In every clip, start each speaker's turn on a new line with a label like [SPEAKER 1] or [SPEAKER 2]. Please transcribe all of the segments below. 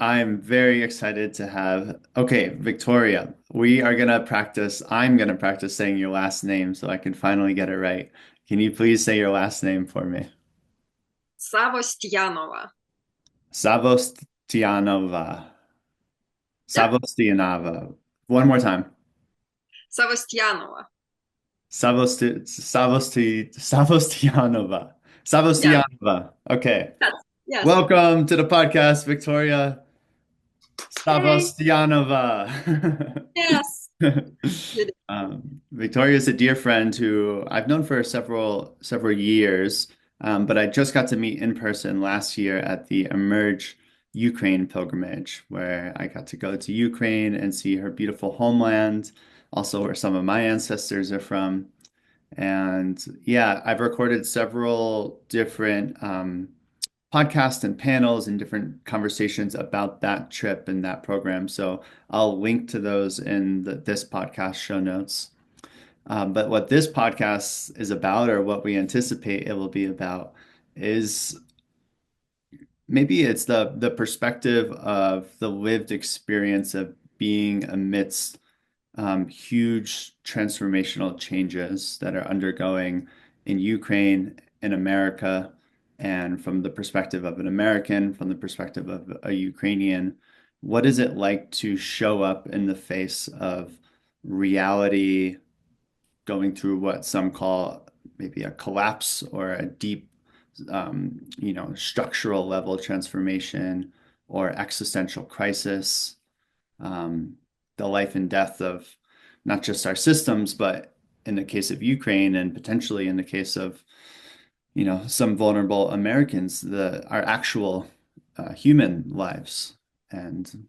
[SPEAKER 1] I'm very excited to have. Okay, Victoria, we are gonna practice. I'm gonna practice saying your last name so I can finally get it right. Can you please say your last name for me?
[SPEAKER 2] Savostianova.
[SPEAKER 1] Savostianova.
[SPEAKER 2] Yep,
[SPEAKER 1] Savostianova. One more time.
[SPEAKER 2] Savostianova.
[SPEAKER 1] Savostianova.
[SPEAKER 2] Yes,
[SPEAKER 1] Savostianova. Okay.
[SPEAKER 2] yes, yes.
[SPEAKER 1] Welcome to the podcast, Victoria
[SPEAKER 2] Hey,
[SPEAKER 1] Savostianova.
[SPEAKER 2] yes. You did.
[SPEAKER 1] Victoria is a dear friend who I've known for several years, but I just got to meet in person last year at the Emerge Ukraine pilgrimage, where I got to go to Ukraine and see her beautiful homeland, also where some of my ancestors are from. And yeah, I've recorded several different podcasts and panels and different conversations about that trip and that program. So I'll link to those in this podcast show notes. But what this podcast is about, or what we anticipate it will be about, is maybe it's the perspective of the lived experience of being amidst huge transformational changes that are undergoing in Ukraine, in America, and from the perspective of an American, from the perspective of a Ukrainian, what is it like to show up in the face of reality, going through what some call maybe a collapse or a deep, structural level transformation or existential crisis, um, the life and death of not just our systems, but in the case of Ukraine and potentially in the case of, some vulnerable Americans, our actual human lives. And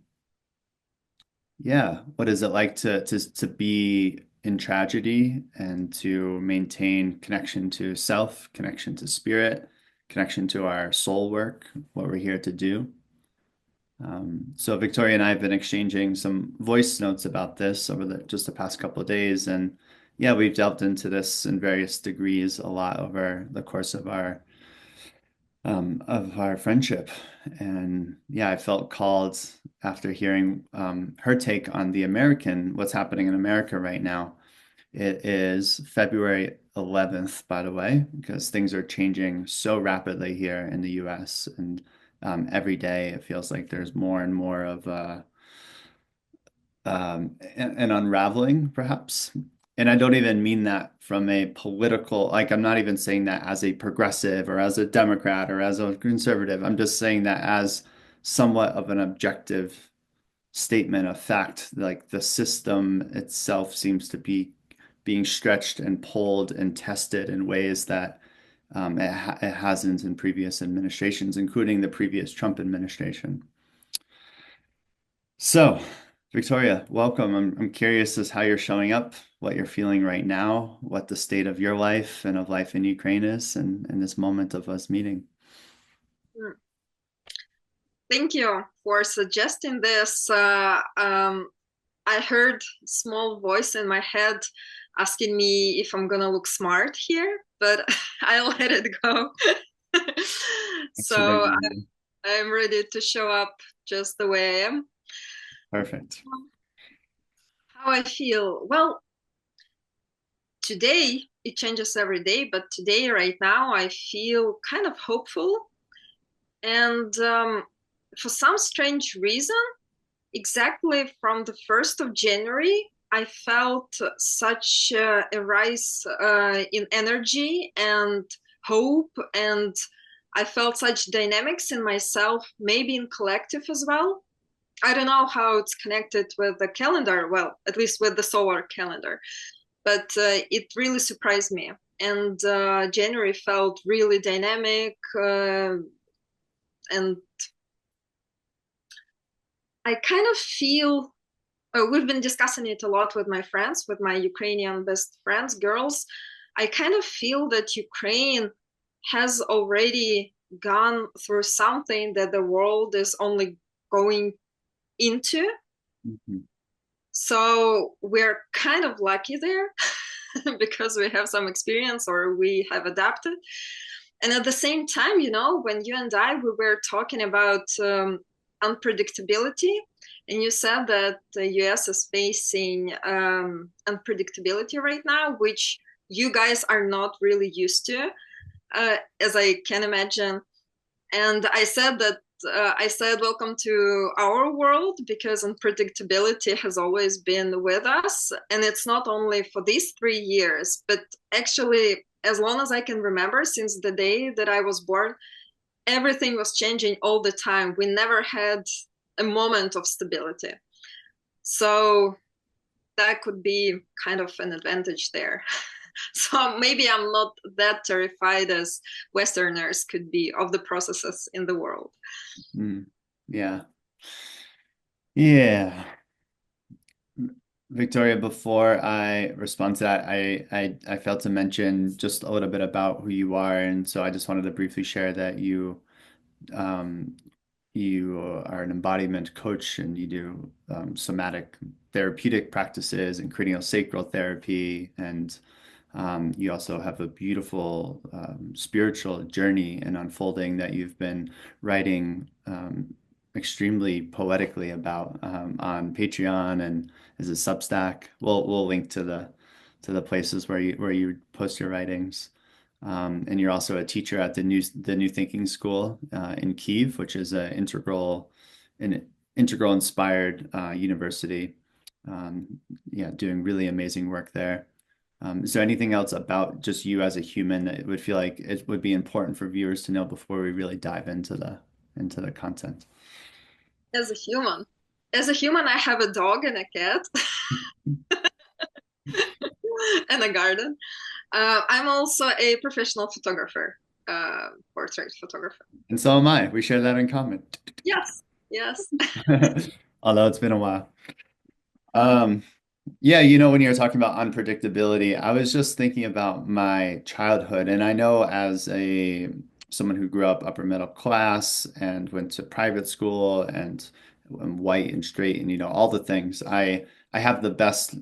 [SPEAKER 1] yeah, what is it like to be in tragedy and to maintain connection to self, connection to spirit, connection to our soul work, what we're here to do? So Victoria and I have been exchanging some voice notes about this over just the past couple of days, and yeah, we've delved into this in various degrees a lot over the course of our friendship. And yeah, I felt called after hearing her take on what's happening in America right now. It is February 11th, by the way, because things are changing so rapidly here in the US. And every day it feels like there's more and more of an unraveling, perhaps. And I don't even mean that from a political, like, I'm not even saying that as a progressive or as a Democrat or as a conservative. I'm just saying that as somewhat of an objective statement of fact, like the system itself seems to be being stretched and pulled and tested in ways that it hasn't in previous administrations, including the previous Trump administration. So, Victoria, welcome. I'm curious as how you're showing up, what you're feeling right now, what the state of your life and of life in Ukraine is, and in this moment of us meeting.
[SPEAKER 2] Mm. Thank you for suggesting this. I heard a small voice in my head asking me if I'm gonna look smart here, but I let it go.
[SPEAKER 1] Excellent.
[SPEAKER 2] So I'm ready to show up just the way I am.
[SPEAKER 1] Perfect.
[SPEAKER 2] How I feel? Well, today it changes every day, but today, right now, I feel kind of hopeful. And for some strange reason, exactly from the 1st of January, I felt such a rise in energy and hope, and I felt such dynamics in myself, maybe in collective as well. I don't know how it's connected with the calendar, well, at least with the solar calendar, but it really surprised me. And January felt really dynamic, and I kind of feel we've been discussing it a lot with my friends, with my Ukrainian best friends, girls. I kind of feel that Ukraine has already gone through something that the world is only going into.
[SPEAKER 1] Mhm.
[SPEAKER 2] So we're kind of lucky there because we have some experience or we have adapted. And at the same time, when you and I we were talking about unpredictability. And you said that the US is facing unpredictability right now, which you guys are not really used to, as I can imagine. And I said, welcome to our world, because unpredictability has always been with us. And it's not only for these 3 years, but actually, as long as I can remember, since the day that I was born, everything was changing all the time. We never had a moment of stability. So that could be kind of an advantage there. So maybe I'm not that terrified as Westerners could be of the processes in the world.
[SPEAKER 1] Mm. Yeah. Yeah. Victoria, before I respond to that, I failed to mention just a little bit about who you are, and so I just wanted to briefly share that um, you are an embodiment coach and you do somatic therapeutic practices and craniosacral therapy. And you also have a beautiful spiritual journey and unfolding that you've been writing extremely poetically about on Patreon and as a Substack. We'll link to the places where you post your writings. And you're also a teacher at the New Thinking School in Kyiv, which is an integral inspired university. Yeah, doing really amazing work there. Is there anything else about just you as a human that it would feel like it would be important for viewers to know before we really dive into the content?
[SPEAKER 2] As a human, I have a dog and a cat and a garden. I'm also a professional photographer, portrait photographer.
[SPEAKER 1] And so am I. We share that in common.
[SPEAKER 2] Yes, yes.
[SPEAKER 1] Although it's been a while. Um, yeah, you know, when you were talking about unpredictability, I was just thinking about my childhood, and I know as a someone who grew up upper middle class and went to private school and white and straight and you know all the things, I have the best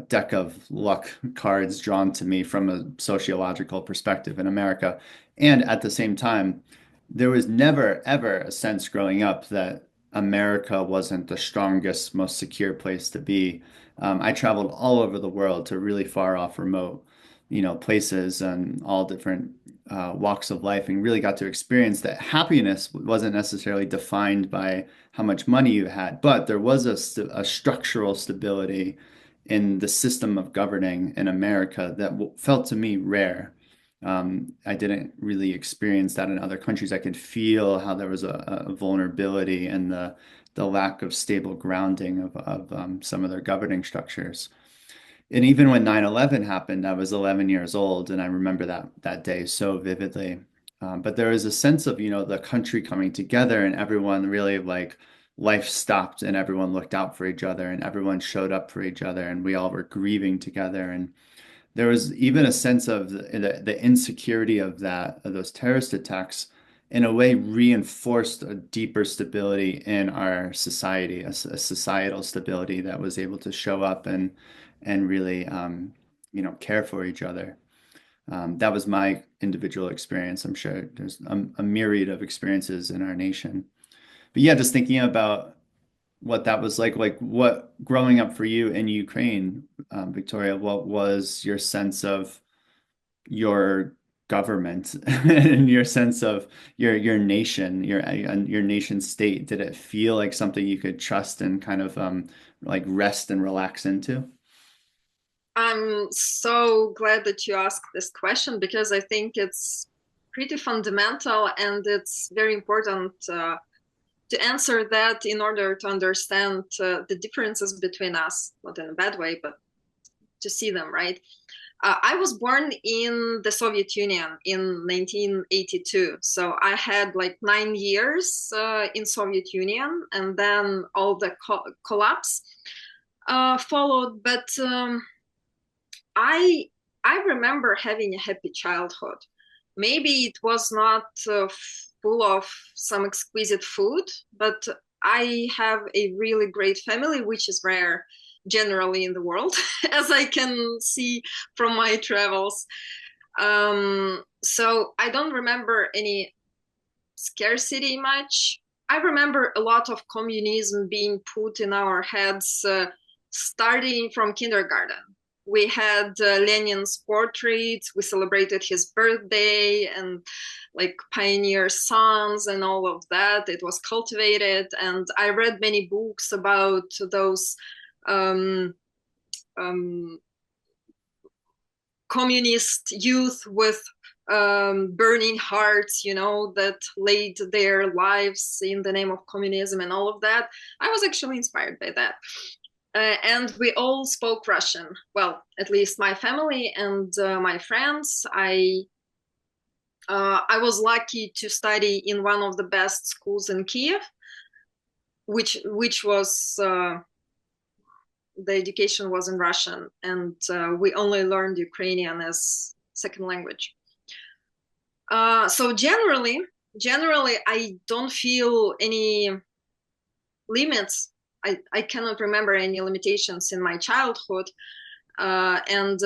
[SPEAKER 1] deck of luck cards drawn to me from a sociological perspective in America. And at the same time, there was never, ever a sense growing up that America wasn't the strongest, most secure place to be. I traveled all over the world to really far off, remote, you know, places and all different walks of life, and really got to experience that happiness wasn't necessarily defined by how much money you had, but there was a structural stability in the system of governing in America that felt to me rare. I didn't really experience that in other countries. I could feel how there was a vulnerability and the lack of stable grounding of some of their governing structures. And even when 9/11 happened, I was 11 years old, and I remember that day so vividly. But there was a sense of, you know, the country coming together and everyone really like life stopped and everyone looked out for each other and everyone showed up for each other and we all were grieving together. And there was even a sense of the insecurity of of those terrorist attacks in a way reinforced a deeper stability in our society, a societal stability that was able to show up and really you know care for each other. That was my individual experience. I'm sure there's a myriad of experiences in our nation. But yeah, just thinking about what that was like what growing up for you in Ukraine, Victoria, what was your sense of your government and your sense of your nation, your nation state? Did it feel like something you could trust and kind of like rest and relax into?
[SPEAKER 2] I'm so glad that you asked this question, because I think it's pretty fundamental and it's very important to answer that in order to understand the differences between us, not in a bad way, but to see them, right? I was born in the Soviet Union in 1982. So I had like 9 years in Soviet Union, and then all the collapse followed. But I I remember having a happy childhood. Maybe it was not full of some exquisite food, but I have a really great family, which is rare generally in the world, as I can see from my travels. So I don't remember any scarcity much. I remember a lot of communism being put in our heads starting from kindergarten. We had Lenin's portraits, we celebrated his birthday and like pioneer songs and all of that. It was cultivated, and I read many books about those um, um, communist youth with burning hearts, that laid their lives in the name of communism and all of that. I was actually inspired by that. And we all spoke Russian. Well, at least my family and my friends. I was lucky to study in one of the best schools in Kiev, which was the education was in Russian, and we only learned Ukrainian as second language. So generally, I don't feel any limits. I cannot remember any limitations in my childhood. And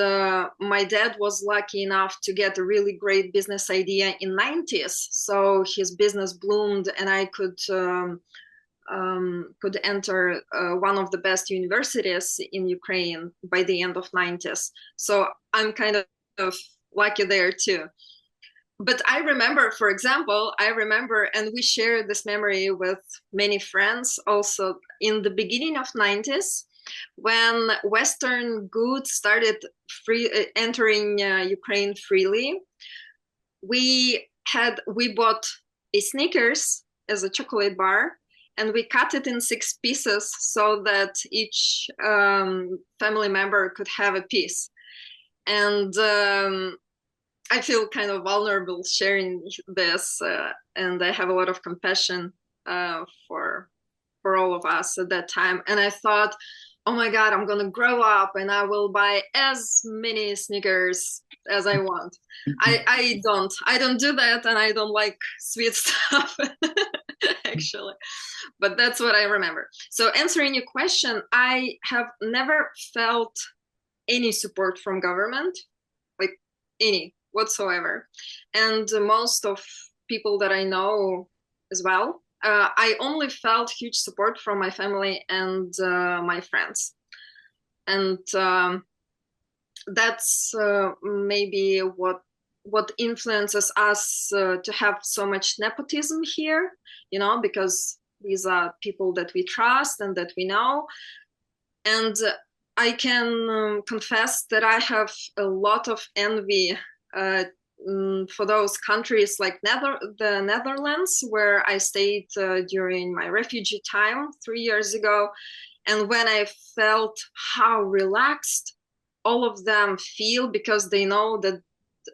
[SPEAKER 2] my dad was lucky enough to get a really great business idea in 90s. So his business bloomed, and I could enter one of the best universities in Ukraine by the end of 90s. So I'm kind of lucky there too. But I remember, for example, and we share this memory with many friends also in the beginning of 90s, when Western goods started entering Ukraine freely. We bought a Snickers as a chocolate bar, and we cut it in 6 pieces so that each family member could have a piece. And I feel kind of vulnerable sharing this, and I have a lot of compassion for all of us at that time. And I thought, oh my God, I'm gonna grow up and I will buy as many Snickers as I want. I don't do that, and I don't like sweet stuff actually. But that's what I remember. So answering your question, I have never felt any support from government, like any whatsoever. And most of people that I know as well, I only felt huge support from my family and my friends. And that's maybe what influences us to have so much nepotism here, because these are people that we trust and that we know. And I can confess that I have a lot of envy for those countries like the Netherlands, where I stayed during my refugee time 3 years ago. And when I felt how relaxed all of them feel, because they know that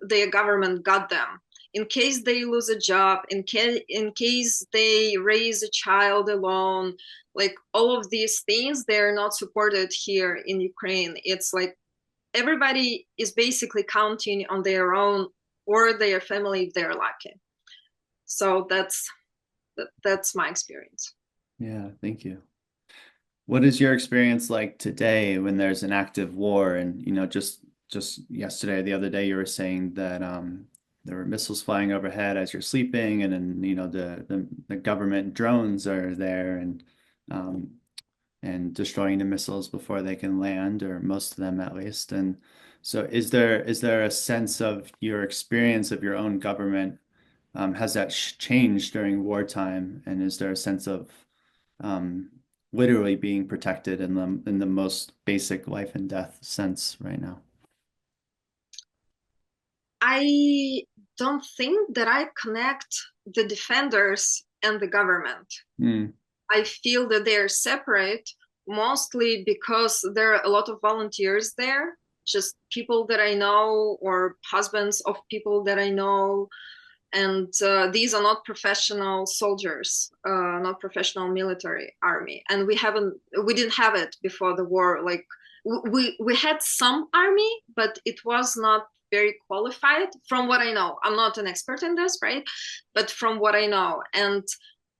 [SPEAKER 2] their government got them. In case they lose a job, in case they raise a child alone, like all of these things, they're not supported here in Ukraine. It's like everybody is basically counting on their own or their family if they're lucky. So that's my experience.
[SPEAKER 1] Yeah, thank you. What is your experience like today when there's an active war? And just yesterday, the other day, you were saying that there were missiles flying overhead as you're sleeping, and then the government drones are there um, and destroying the missiles before they can land, or most of them at least. And so, is there a sense of your experience of your own government? Has that changed during wartime? And is there a sense of um, literally being protected in the most basic life and death sense right now?
[SPEAKER 2] I don't think that I connect the defenders and the government.
[SPEAKER 1] Mm,
[SPEAKER 2] I feel that they're separate, mostly because there are a lot of volunteers there, just people that I know or husbands of people that I know. And these are not professional soldiers, not professional military army. And we didn't have it before the war. Like we had some army, but it was not very qualified from what I know. I'm not an expert in this, right? But from what I know. And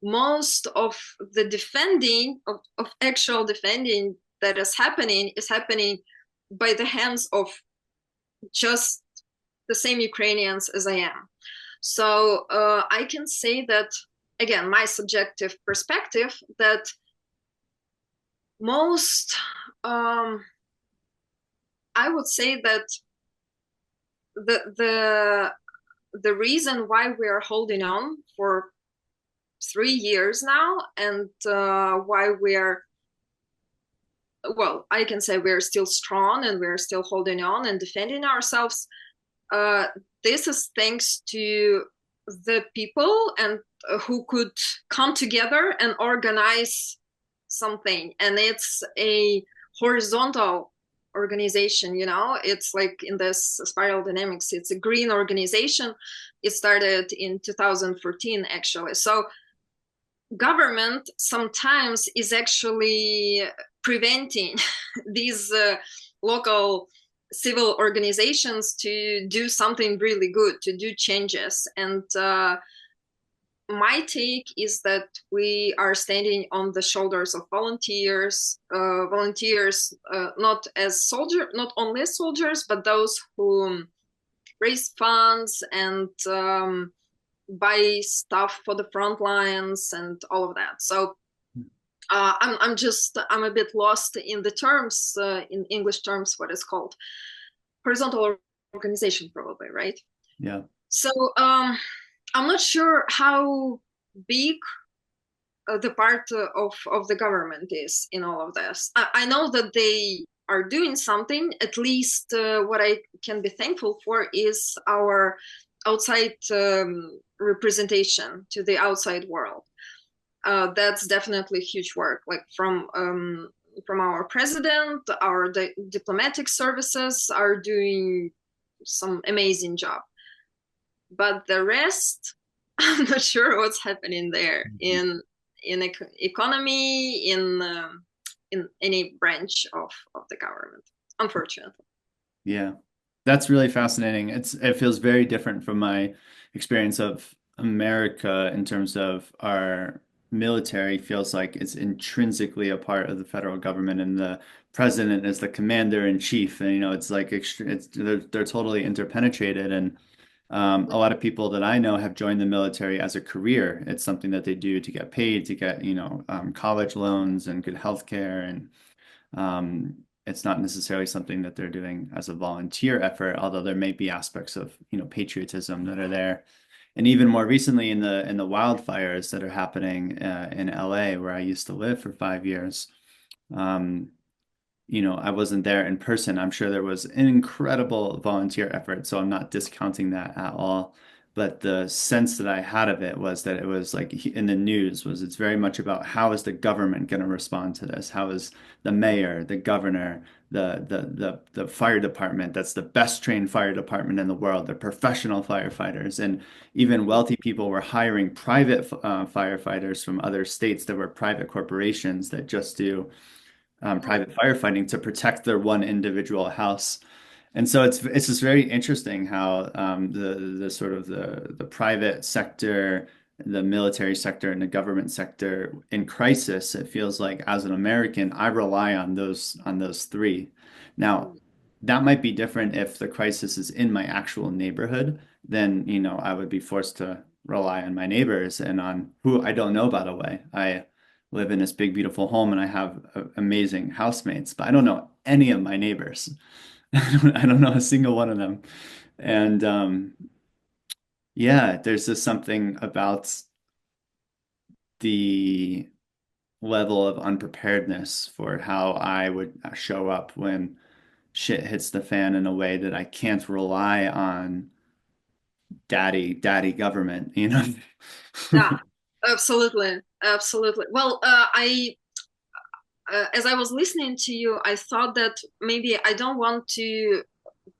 [SPEAKER 2] most of the defending of actual defending that is happening by the hands of just the same Ukrainians as I am. So I can say that, again, my subjective perspective, that most, um, I would say that the the the reason why we are holding on for 3 years now, and why we're, well, I can say we're still strong and we're still holding on and defending ourselves. Uh, this is thanks to the people and who could come together and organize something. And it's a horizontal organization, it's like in this spiral dynamics, it's a green organization. It started in 2014, actually. So government sometimes is actually preventing these local civil organizations to do something really good, to do changes. And my take is that we are standing on the shoulders of volunteers, not as soldiers, not only soldiers, but those who raise funds and buy stuff for the front lines and all of that. So I'm a bit lost in the terms, in English terms, what is called horizontal organization, probably, right?
[SPEAKER 1] Yeah.
[SPEAKER 2] So I'm not sure how big the part of the government is in all of this. I know that they are doing something. At least what I can be thankful for is our outside representation to the outside world. That's definitely huge work, like from our president. Our diplomatic services are doing some amazing job, but the rest, I'm not sure what's happening there in economy, in any branch of the government, unfortunately.
[SPEAKER 1] Yeah. That's really fascinating. It feels very different from my experience of America in terms of our military feels like it's intrinsically a part of the federal government and the president is the commander in chief. And it's like they're totally interpenetrated and a lot of people that I know have joined the military as a career. It's something that they do to get paid, to get, college loans and good health care and it's not necessarily something that they're doing as a volunteer effort, although there may be aspects of, patriotism that are there. And even more recently in the wildfires that are happening in LA, where I used to live for 5 years, um, I wasn't there in person. I'm sure there was an incredible volunteer effort, so I'm not discounting that at all. But the sense that I had of it was that it was like in the news was it's very much about how is the government going to respond to this? How is the mayor, the governor, the fire department that's the best trained fire department in the world, the professional firefighters, and even wealthy people were hiring private firefighters from other states that were private corporations that just do private firefighting to protect their one individual house. And so it's just very interesting how the sort of the private sector, the military sector, and the government sector in crisis, it feels like as an American, I rely on those three. Now, that might be different if the crisis is in my actual neighborhood, then I would be forced to rely on my neighbors and on who I don't know, by the way. I live in this big, beautiful home and I have amazing housemates, but I don't know any of my neighbors. I don't know a single one of them. And yeah, there's just something about the level of unpreparedness for how I would show up when shit hits the fan in a way that I can't rely on daddy government.
[SPEAKER 2] Yeah, absolutely, absolutely. Well, I as I was listening to you, I thought that maybe I don't want to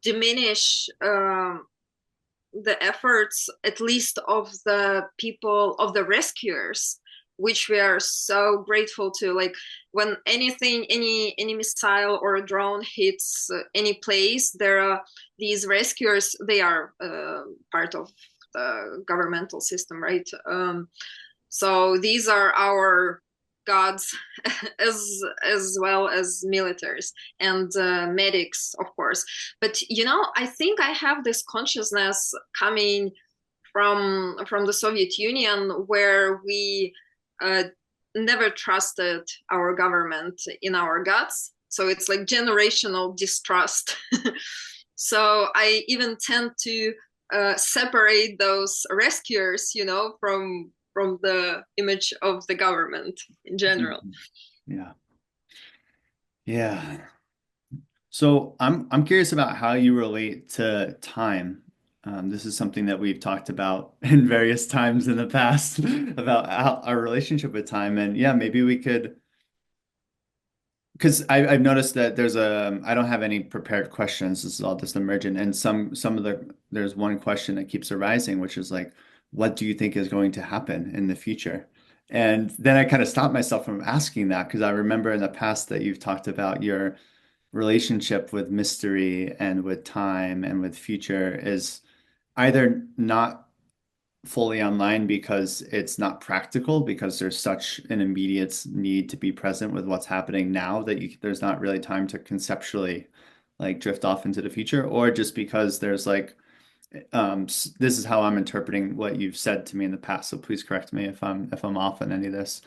[SPEAKER 2] diminish the efforts, at least of the people, of the rescuers, which we are so grateful to. Like when anything, any missile or a drone hits any place, there are these rescuers. They are part of the governmental system, right? So these are our gods, as well as militaries and medics, of course. But I think I have this consciousness coming from the Soviet Union, where we uh, never trusted our government in our guts. So it's like generational distrust. So I even tend to separate those rescuers, from the image of the government in general.
[SPEAKER 1] Mhm. Yeah. Yeah. So I'm curious about how you relate to time. This is something that we've talked about in various times in the past about our relationship with time. And yeah, maybe we could, because I've noticed that I don't have any prepared questions. This is all just emergent. And some of there's one question that keeps arising, which is like, what do you think is going to happen in the future? And then I kind of stopped myself from asking that because I remember in the past that you've talked about your relationship with mystery and with time and with future is either not fully online because it's not practical because there's such an immediate need to be present with what's happening now that there's not really time to conceptually like drift off into the future, or just because there's like this is how I'm interpreting what you've said to me in the past, so please correct me if I'm off on any of this.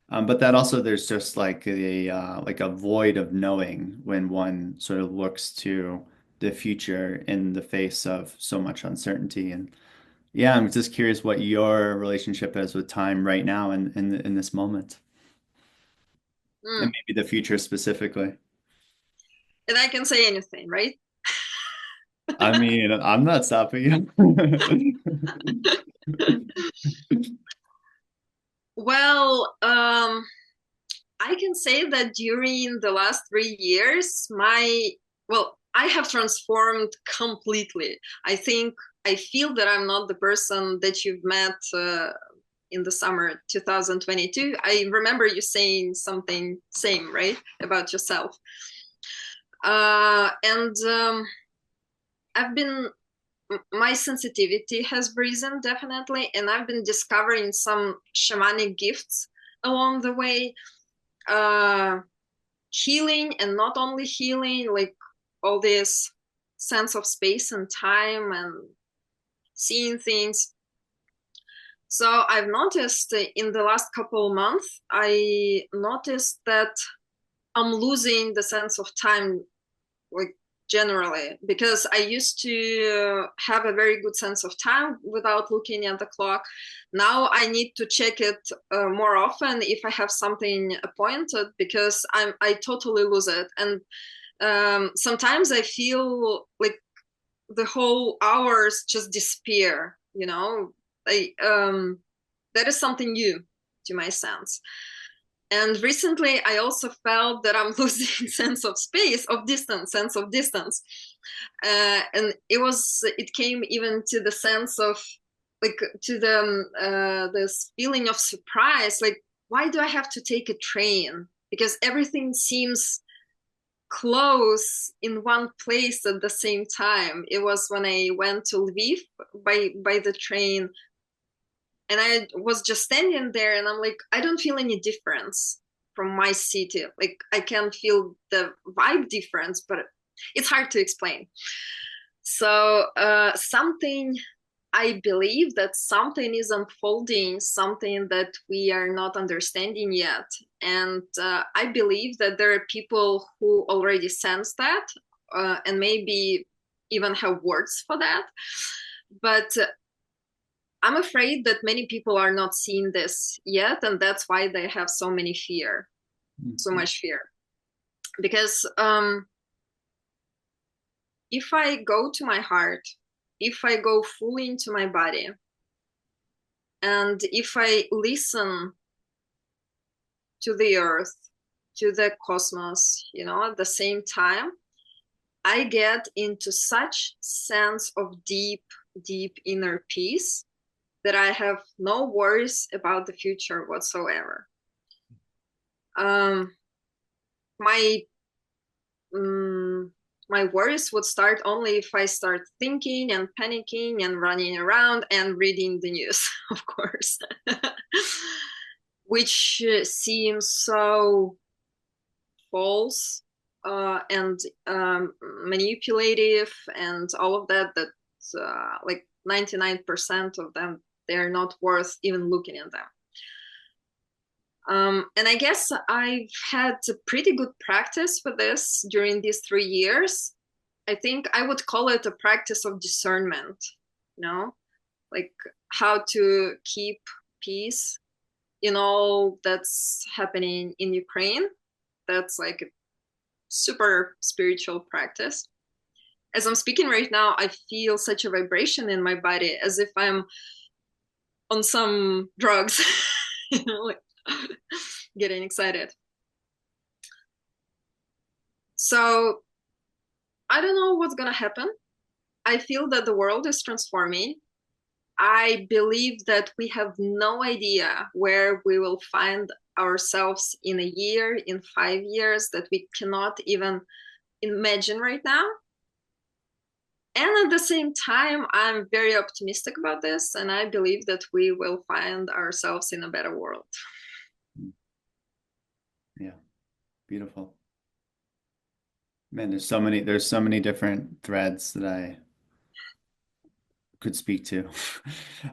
[SPEAKER 1] But that also there's just like a void of knowing when one sort of looks to the future in the face of so much uncertainty. And yeah, I'm just curious what your relationship is with time right now and in this moment, and
[SPEAKER 2] Mm.
[SPEAKER 1] maybe the future specifically.
[SPEAKER 2] And I can say anything, right?
[SPEAKER 1] I mean, I'm not stopping you.
[SPEAKER 2] Well, I can say that during the last 3 years, I have transformed completely. I think I feel that I'm not the person that you've met in the summer 2022. I remember you saying something same, right, about yourself. And I've been my sensitivity has risen definitely, and I've been discovering some shamanic gifts along the way. Uh, Healing, and not only healing, like all this sense of space and time and seeing things. So I've noticed in the last couple of months, I noticed that I'm losing the sense of time, like generally, because I used to have a very good sense of time without looking at the clock. Now I need to check it more often if I have something appointed, because I totally lose it. And sometimes I feel like the whole hours just disappear, I that is something new to my sense. And recently I also felt that I'm losing sense of space, of distance, sense of distance. And it came even to the sense of, like, to this feeling of surprise, like, why do I have to take a train? Because everything seems close in one place at the same time. It was when I went to Lviv by the train, and I was just standing there, and I'm like, I don't feel any difference from my city. Like, I can feel the vibe difference, but it's hard to explain. So something I believe that something is unfolding, something that we are not understanding yet. And I believe that there are people who already sense that, and maybe even have words for that. But I'm afraid that many people are not seeing this yet. And that's why they have so much fear. Because if I go to my heart, if I go fully into my body, and if I listen to the earth, to the cosmos, at the same time, I get into such sense of deep, deep inner peace that I have no worries about the future whatsoever. Um, my um, my worries would start only if I start thinking and panicking and running around and reading the news, of course, which seems so false and manipulative and all of that. Like 99% of them, they're not worth even looking at them. And I guess I've had a pretty good practice for this during these 3 years. I think I would call it a practice of discernment, you know, like how to keep peace in all that's happening in Ukraine. That's like a super spiritual practice. As I'm speaking right now, I feel such a vibration in my body as if I'm on some drugs, like getting excited. So I don't know what's gonna happen. I feel that the world is transforming. I believe that we have no idea where we will find ourselves in a year, in 5 years, that we cannot even imagine right now. And at the same time, I'm very optimistic about this, and I believe that we will find ourselves in a better world.
[SPEAKER 1] Yeah, beautiful. Man, there's so many different threads that I could speak to.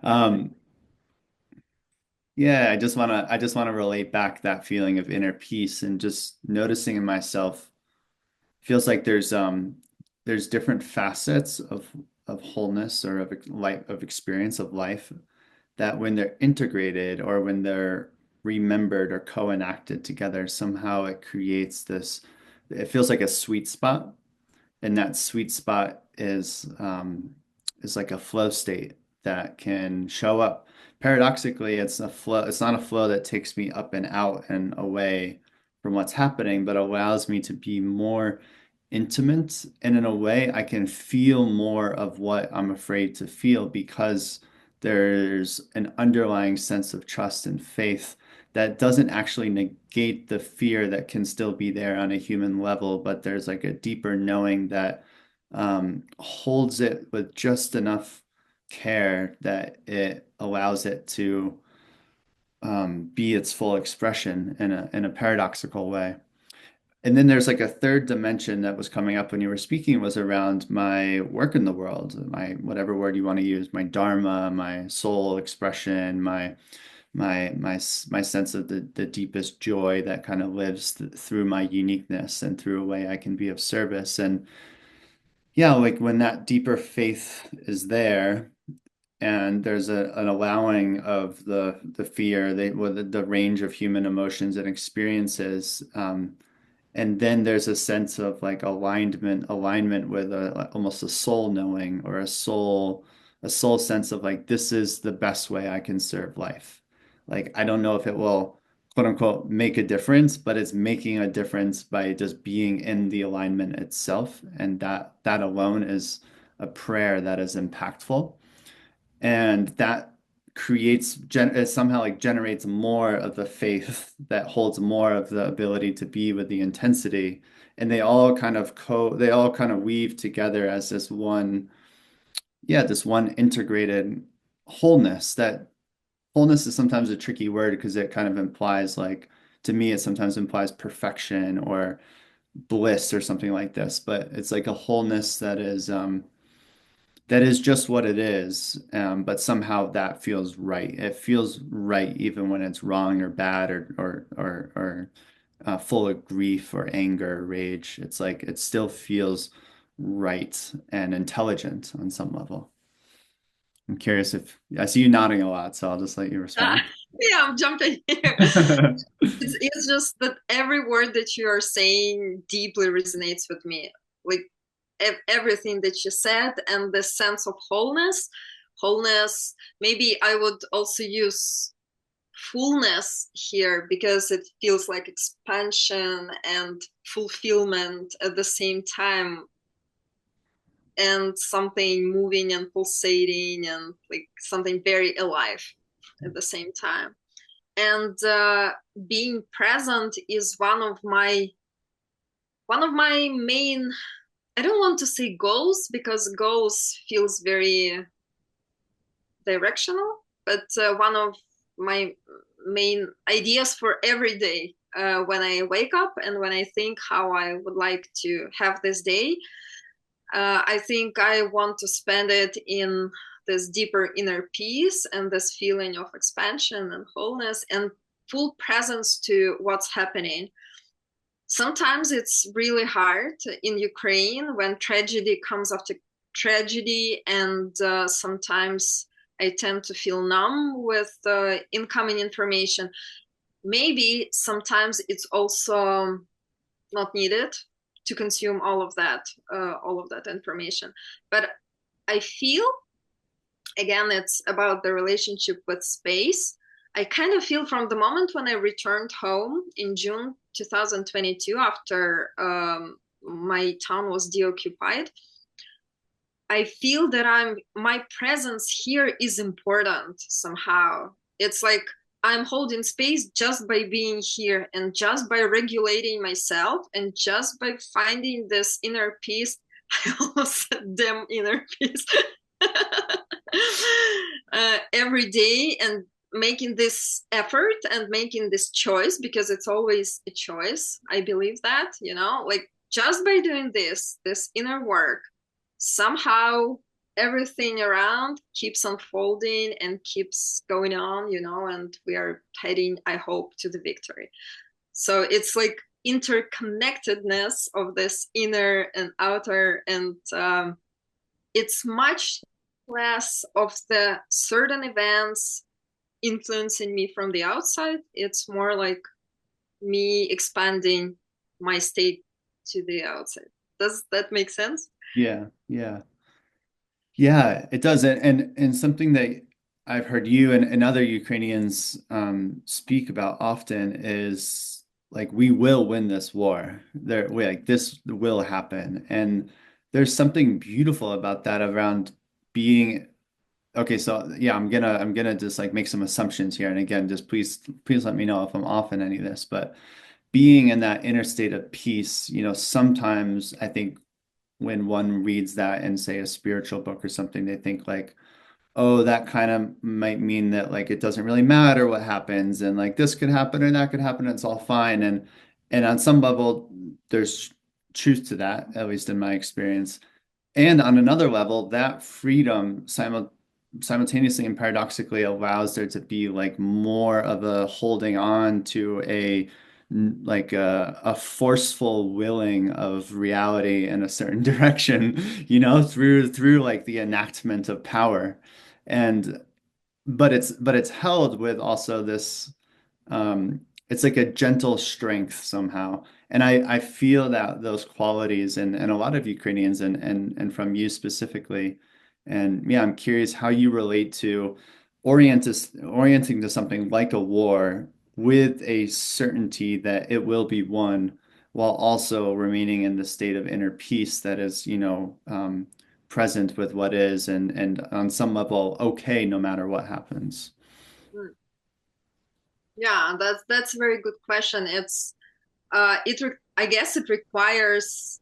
[SPEAKER 1] Um, yeah, I just wanna relate back that feeling of inner peace and just noticing in myself feels like there's different facets of wholeness or of life of experience of life that when they're integrated or when they're remembered or co-enacted together, somehow it creates this, it feels like a sweet spot. And that sweet spot is like a flow state that can show up. Paradoxically, it's a flow, it's not a flow that takes me up and out and away from what's happening, but allows me to be more intimate. And in a way, I can feel more of what I'm afraid to feel because there's an underlying sense of trust and faith that doesn't actually negate the fear that can still be there on a human level, but there's like a deeper knowing that holds it with just enough care that it allows it to be its full expression in a paradoxical way. And then there's like a third dimension that was coming up when you were speaking was around my work in the world, my whatever word you want to use, my dharma, my soul expression, my sense of the deepest joy that kind of lives through my uniqueness and through a way I can be of service. And yeah, like when that deeper faith is there and there's an allowing of the fear, the range of human emotions and experiences, and then there's a sense of like alignment with almost a soul knowing or a soul sense of like this is the best way I can serve life. Like I don't know if it will quote unquote make a difference, but it's making a difference by just being in the alignment itself. And that alone is a prayer that is impactful. And that it somehow like generates more of the faith that holds more of the ability to be with the intensity. And they all kind of weave together as this one integrated wholeness. That wholeness is sometimes a tricky word because it kind of implies like, to me, it sometimes implies perfection or bliss or something like this, but it's like a wholeness that is just what it is, but somehow that feels right. It feels right even when it's wrong or bad or full of grief or anger or rage. It's like it still feels right and intelligent on some level. I'm curious if I see you nodding a lot, so I'll just let you
[SPEAKER 2] Uh,
[SPEAKER 1] respond.
[SPEAKER 2] yeah, I'm jumping here. It's just that every word that you are saying deeply resonates with me. Like everything that you said and the sense of wholeness. Maybe I would also use fullness here because it feels like expansion and fulfillment at the same time, and something moving and pulsating and like something very alive at the same time. And being present is one of my main, I don't want to say goals because goals feels very directional, but one of my main ideas for every day, when I wake up and when I think how I would like to have this day, I think I want to spend it in this deeper inner peace and this feeling of expansion and wholeness and full presence to what's happening. Sometimes it's really hard in Ukraine when tragedy comes after tragedy, and sometimes I tend to feel numb with incoming information. Maybe sometimes it's also not needed to consume all of that information. But I feel, again, it's about the relationship with space. I kind of feel from the moment when I returned home in June 2022 after my town was deoccupied, I feel that my presence here is important somehow. It's like I'm holding space just by being here and just by regulating myself and just by finding this inner peace. I almost said damn inner peace. Every day, and making this effort and making this choice, because it's always a choice. I believe that, like just by doing this inner work, somehow everything around keeps unfolding and keeps going on, and we are heading, I hope, to the victory. So it's like interconnectedness of this inner and outer, and it's much less of the certain events influencing me from the outside. It's more like me expanding my state to the outside. Does that make sense?
[SPEAKER 1] Yeah, yeah. Yeah, it does. And something that I've heard you and other Ukrainians speak about often is like we will win this war. This will happen. And there's something beautiful about that around being okay, so yeah, I'm gonna just like make some assumptions here. And again, just please let me know if I'm off in any of this. But being in that inner state of peace, sometimes I think when one reads that in, say, a spiritual book or something, they think like, oh, that kind of might mean that like it doesn't really matter what happens, and like this could happen or that could happen, and it's all fine. And on some level, there's truth to that, at least in my experience. And on another level, that freedom simultaneously and paradoxically allows there to be like more of a holding on to like a forceful willing of reality in a certain direction, through like the enactment of power. And but it's held with also this it's like a gentle strength somehow. And I feel that those qualities and a lot of Ukrainians and from you specifically. And yeah, I'm curious how you relate to orienting to something like a war with a certainty that it will be won while also remaining in the state of inner peace that is, present with what is and on some level okay no matter what happens.
[SPEAKER 2] Mm. Yeah, that's a very good question. I guess it requires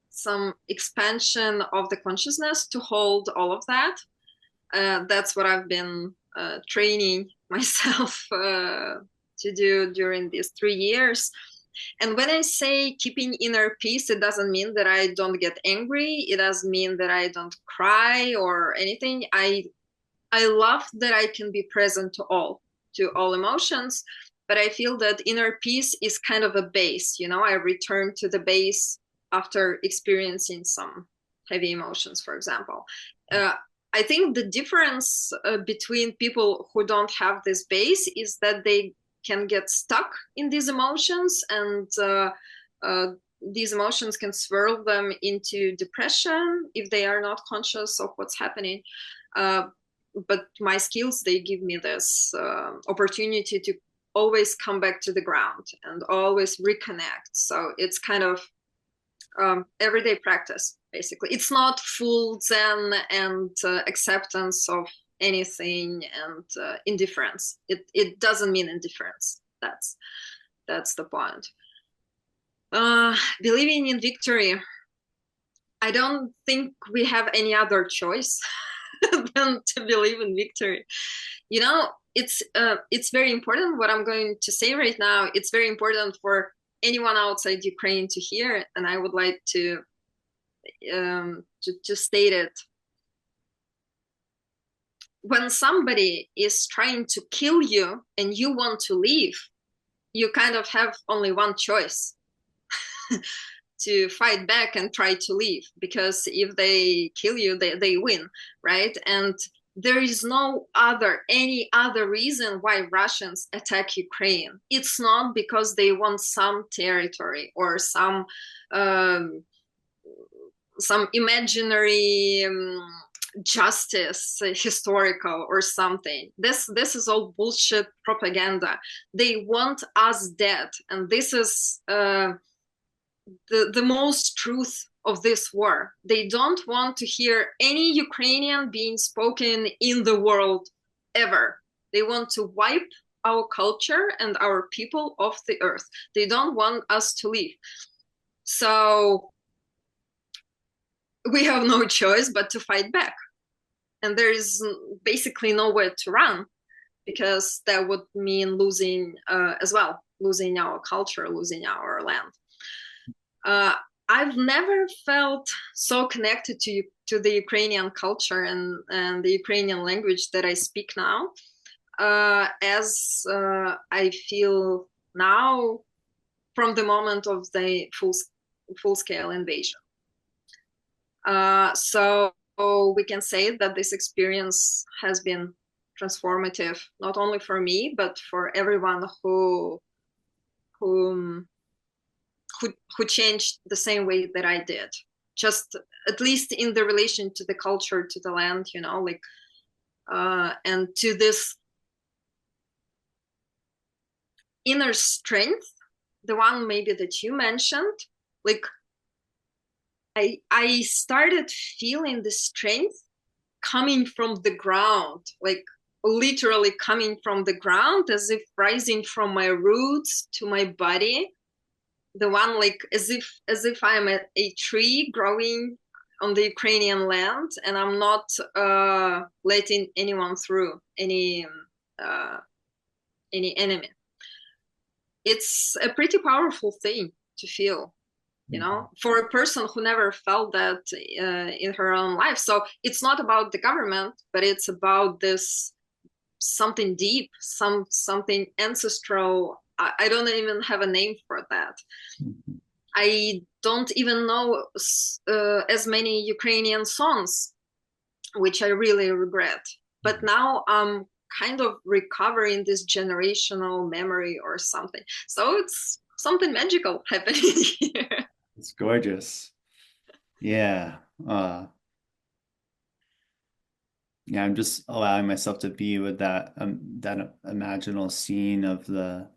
[SPEAKER 2] some expansion of the consciousness to hold all of that. That's what I've been training myself to do during these 3 years. And when I say keeping inner peace, it doesn't mean that I don't get angry. It doesn't mean that I don't cry or anything. I love that I can be present to all emotions, but I feel that inner peace is kind of a base. I return to the base after experiencing some heavy emotions, for example. Uh, I think the difference between people who don't have this base is that they can get stuck in these emotions, and these emotions can swirl them into depression if they are not conscious of what's happening. Uh, but my skills, they give me this opportunity to always come back to the ground and always reconnect. So it's kind of everyday practice, basically. It's not full zen and acceptance of anything and indifference. It doesn't mean indifference. That's the point. Believing in victory, I don't think we have any other choice than to believe in victory. It's very important what I'm going to say right now. It's very important for anyone outside Ukraine to hear, and I would like to state it. when somebody is trying to kill you and you want to leave, you kind of have only one choice to fight back and try to leave, because if they kill you, they win, right? And there is no other any other reason why Russians attack Ukraine. It's not because they want some territory or um, some imaginary justice, historical or something. This is all bullshit propaganda. They want us dead, and this is the most truth of this war. They don't want to hear any Ukrainian being spoken in the world ever. They want to wipe our culture and our people off the earth. They don't want us to live. So we have no choice but to fight back. And there is basically nowhere to run, because that would mean losing as well, losing our culture, losing our land. Uh, I've never felt so connected to the Ukrainian culture and the Ukrainian language that I speak now, as I feel now from the moment of the full scale invasion. So we can say that this experience has been transformative, not only for me, but for everyone who who changed the same way that I did. Just at least in the relation to the culture, to the land, you know, like and to this inner strength, the one maybe that you mentioned, like I started feeling the strength coming from the ground, like literally coming from the ground, as if rising from my roots to my body. The one like as if I'm a tree growing on the Ukrainian land, and I'm not letting anyone through, uh, any enemy. It's a pretty powerful thing to feel, you
[SPEAKER 1] Mhm.
[SPEAKER 2] know, for a person who never felt that in her own life. So it's not about the government, but it's about this something deep, something ancestral. I don't even have a name for that. I don't even know as many Ukrainian songs, which I really regret. But now I'm kind of recovering this generational memory or something. So it's something magical happening here.
[SPEAKER 1] It's gorgeous. Yeah. Uh, yeah, I'm just allowing myself to be with that imaginal scene of the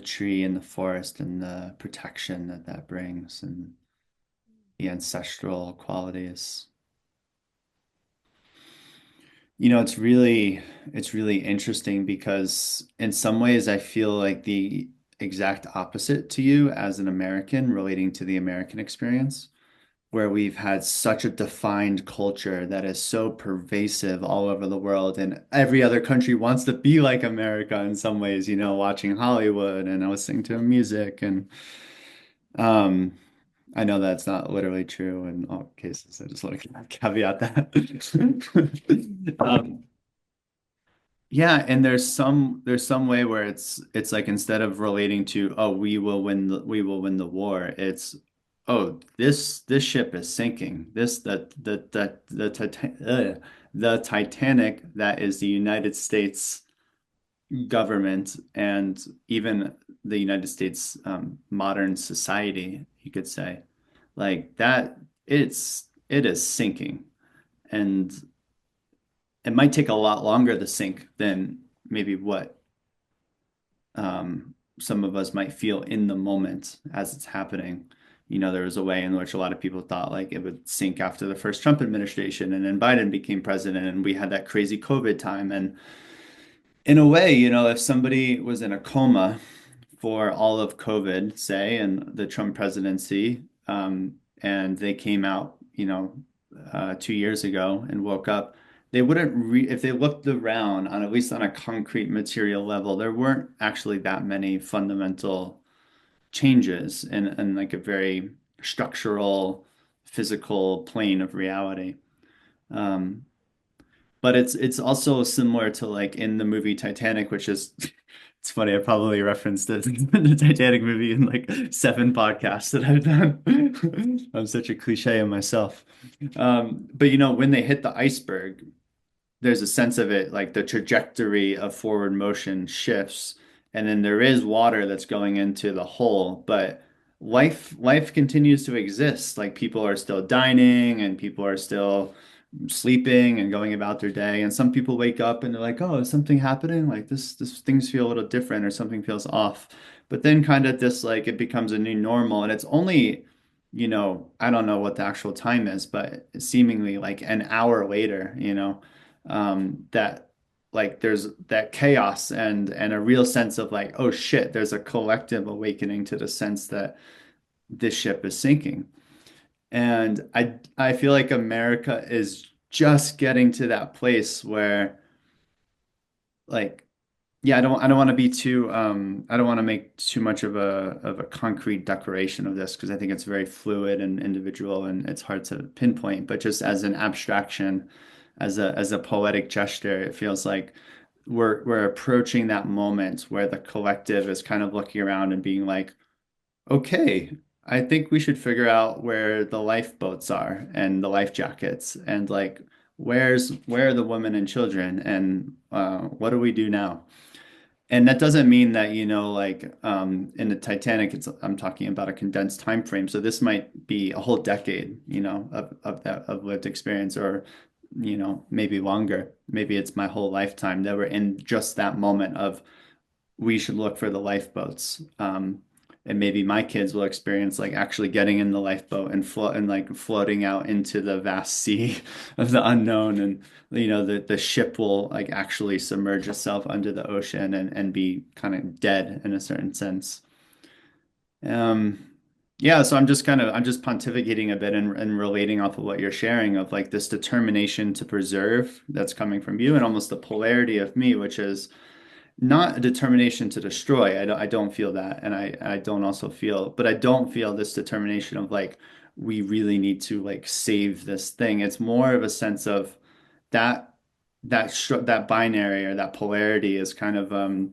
[SPEAKER 1] tree and the forest and the protection that that brings and the ancestral qualities. You know, it's really interesting because in some ways I feel like the exact opposite to you as an American relating to the American experience, where we've had such a defined culture that is so pervasive all over the world, and every other country wants to be like America in some ways, you know, watching Hollywood and listening to music and um I know that's not literally true in all cases. I just want to caveat that. Yeah, and there's some way where it's like instead of relating to oh we will win the war, it's oh this ship is sinking. This the Titanic that is the United States government and even the United States modern society, you could say, like that it is sinking, and it might take a lot longer to sink than maybe what some of us might feel in the moment as it's happening. You know, there was a way in which a lot of people thought like it would sink after the first Trump administration, and then Biden became president, and we had that crazy COVID time. And in a way, you know, if somebody was in a coma for all of COVID, say, and the Trump presidency, and they came out, you know, 2 years ago and woke up, they wouldn't if they looked around on at least on a concrete material level, there weren't actually that many fundamental changes in like a very structural, physical plane of reality. Um, But it's also similar to like in the movie Titanic, which is it's funny, I probably referenced it, the Titanic movie in like 7 podcasts that I've done. I'm such a cliche in myself. But you know, when they hit the iceberg, there's a sense of it, like the trajectory of forward motion shifts, and then there is water that's going into the hole, but life continues to exist. Like people are still dining and people are still sleeping and going about their day. And some people wake up and they're like, oh, is something happening? Like this things feel a little different or something feels off. But then kind of this like it becomes a new normal and it's only, I don't know what the actual time is, but seemingly like an hour later, that like there's that chaos and a real sense of like, oh shit, there's a collective awakening to the sense that this ship is sinking. And I feel like America is just getting to that place where like yeah, I don't want to be too I don't want to make too much of a concrete declaration of this because I think it's very fluid and individual and it's hard to pinpoint, but just as an abstraction, as a poetic gesture, it feels like we're approaching that moment where the collective is kind of looking around and being like, okay, I think we should figure out where the lifeboats are and the life jackets and like where are the women and children and what do we do now? And that doesn't mean that, like in the Titanic, I'm talking about a condensed time frame. So this might be a whole decade, of that of lived experience or, maybe longer. Maybe it's my whole lifetime that we're in just that moment of we should look for the lifeboats. And maybe my kids will experience like actually getting in the lifeboat and float and like floating out into the vast sea of the unknown. And the ship will like actually submerge itself under the ocean and be kind of dead in a certain sense. Um, yeah, so I'm just pontificating a bit and relating off of what you're sharing of like this determination to preserve that's coming from you and almost the polarity of me, which is not a determination to destroy. I don't feel that. And I don't also feel, but I don't feel this determination of like, we really need to like save this thing. It's more of a sense of that, that binary or that polarity is kind of,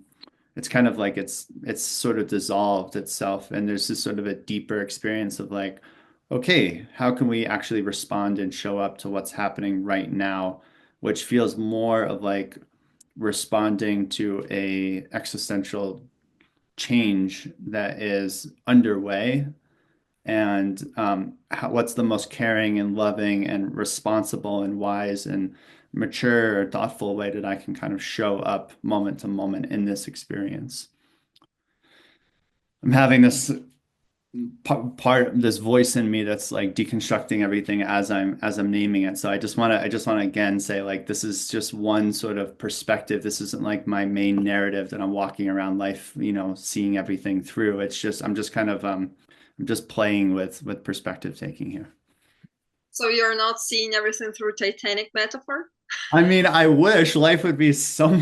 [SPEAKER 1] it's kind of like it's sort of dissolved itself. And there's this sort of a deeper experience of like, okay, how can we actually respond and show up to what's happening right now, which feels more of like, responding to a existential change that is underway and what's the most caring and loving and responsible and wise and mature or thoughtful way that I can kind of show up moment to moment in this experience. I'm having this part this voice in me that's like deconstructing everything as I'm naming it. So I just want to again say like this is just one sort of perspective. This isn't like my main narrative that I'm walking around life, seeing everything through. It's just I'm just kind of I'm just playing with perspective taking here.
[SPEAKER 2] So you're not seeing everything through Titanic metaphor?
[SPEAKER 1] I mean, I wish life would be so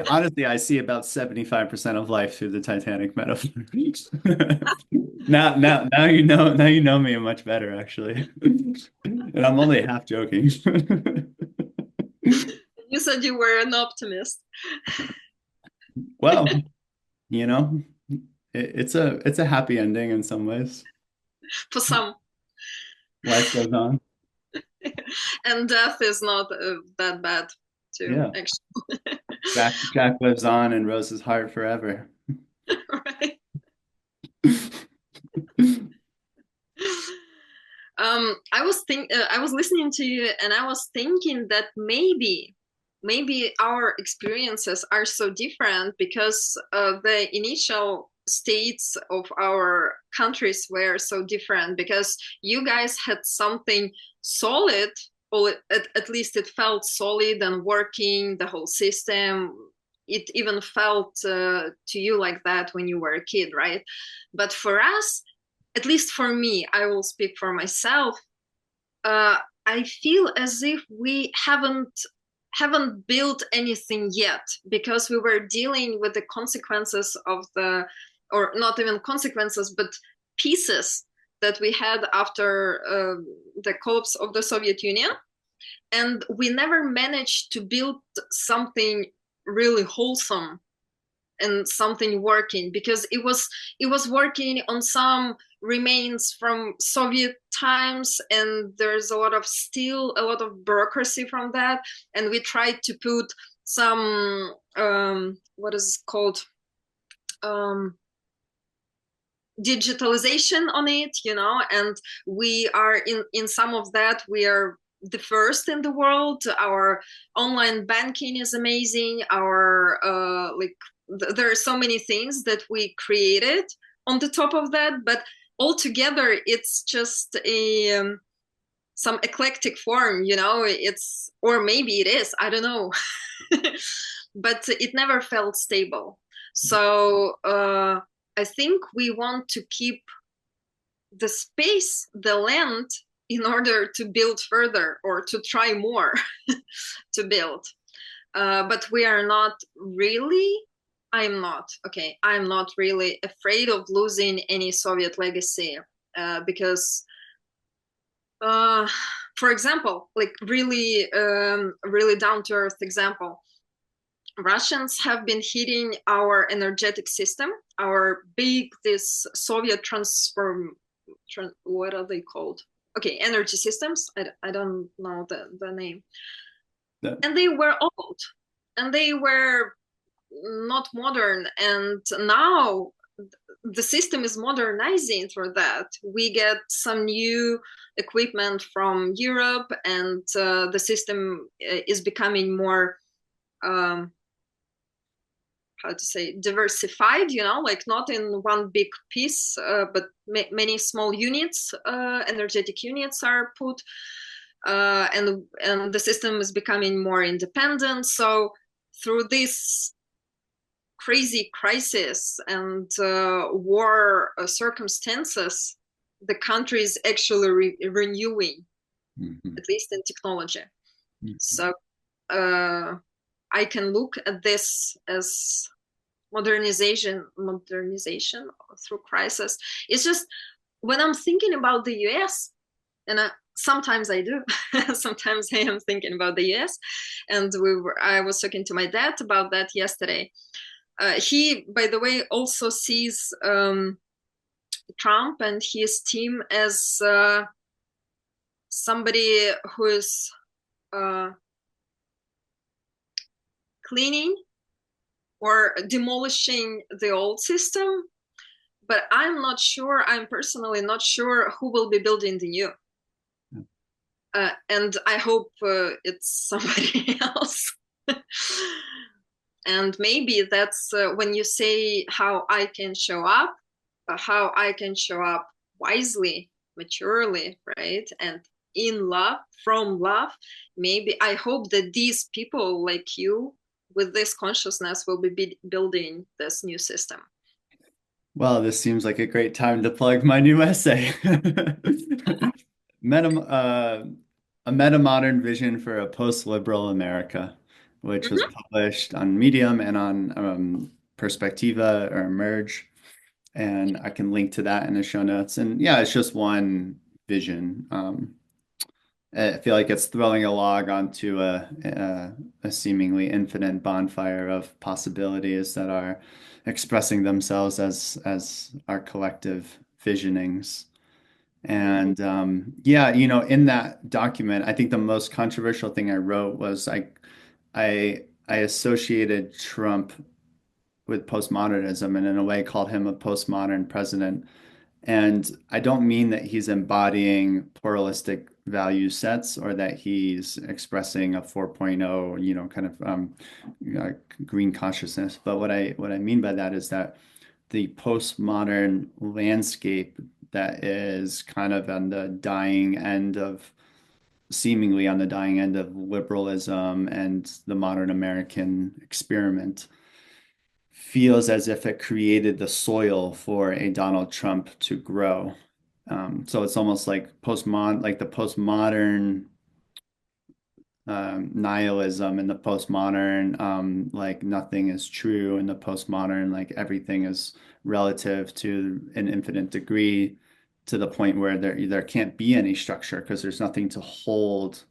[SPEAKER 1] honestly, I see about 75% of life through the Titanic metaphor. Now you know me much better, actually. And I'm only half joking.
[SPEAKER 2] You said you were an optimist.
[SPEAKER 1] Well, you know, it's a happy ending in some ways.
[SPEAKER 2] For some.
[SPEAKER 1] Life goes on.
[SPEAKER 2] And death is not that bad too,
[SPEAKER 1] Yeah.
[SPEAKER 2] actually.
[SPEAKER 1] Jack lives on in Rose's heart forever.
[SPEAKER 2] Right. I was listening to you and I was thinking that maybe our experiences are so different because the initial states of our countries were so different because you guys had something solid, or at least it felt solid and working, the whole system. It even felt to you like that when you were a kid, right? But for us, at least for me, I will speak for myself. Uh, I feel as if we haven't built anything yet because we were dealing with the consequences of the, or not even consequences, but pieces that we had after the collapse of the Soviet Union. and we never managed to build something really wholesome and something working, because it was working on some remains from Soviet times, and there's a lot of still a lot of bureaucracy from that, and we tried to put some what is it called, um, digitalization on it, and we are in some of that, we are the first in the world. Our online banking is amazing. Our there are so many things that we created on the top of that, but altogether it's just a some eclectic form, it's, or maybe it is, I don't know. But it never felt stable. So I think we want to keep the space, the land, in order to build further or to try more to build. But we are not really, I'm not really afraid of losing any Soviet legacy, because, uh, for example, like really, really down to earth example, Russians have been hitting our energetic system, our big, this Soviet what are they called? Okay, energy systems. I don't know the name.
[SPEAKER 1] The-
[SPEAKER 2] And they were old, and they were not modern. And now the system is modernizing through that. We get some new equipment from Europe, and the system is becoming more, um, how to say, diversified, like not in one big piece, but many small units, energetic units are put, and the system is becoming more independent. So through this crazy crisis and war circumstances, the country is actually renewing,
[SPEAKER 1] Mhm.
[SPEAKER 2] at least in technology.
[SPEAKER 1] Mhm.
[SPEAKER 2] So uh, I can look at this as modernization through crisis. It's just when I'm thinking about the US, and sometimes I do, sometimes I am thinking about the US, and I was talking to my dad about that yesterday. He, by the way, also sees Trump and his team as somebody who is uh, cleaning or demolishing the old system, but I'm personally not sure who will be building the new. And I hope it's somebody else. And maybe that's when you say how I can show up wisely, maturely, right? And in love, from love. Maybe I hope that these people like you with this consciousness will be building this new system.
[SPEAKER 1] Well, this seems like a great time to plug my new essay. Meta, a Metamodern Vision for a Post-Liberal America, which was
[SPEAKER 2] Mm-hmm.
[SPEAKER 1] published on Medium and on Perspectiva or Emerge. And I can link to that in the show notes. And yeah, it's just one vision. I feel like it's throwing a log onto a seemingly infinite bonfire of possibilities that are expressing themselves as our collective visionings. And yeah, in that document, I think the most controversial thing I wrote was I associated Trump with postmodernism and in a way called him a postmodern president. And I don't mean that he's embodying pluralistic value sets or that he's expressing a 4.0, kind of uh, green consciousness. But what I mean by that is that the postmodern landscape that is kind of on the dying end of, seemingly on the dying end of liberalism and the modern American experiment feels as if it created the soil for a Donald Trump to grow. So it's almost like like the postmodern nihilism and the postmodern like nothing is true and the postmodern like everything is relative to an infinite degree to the point where there can't be any structure because there's nothing to hold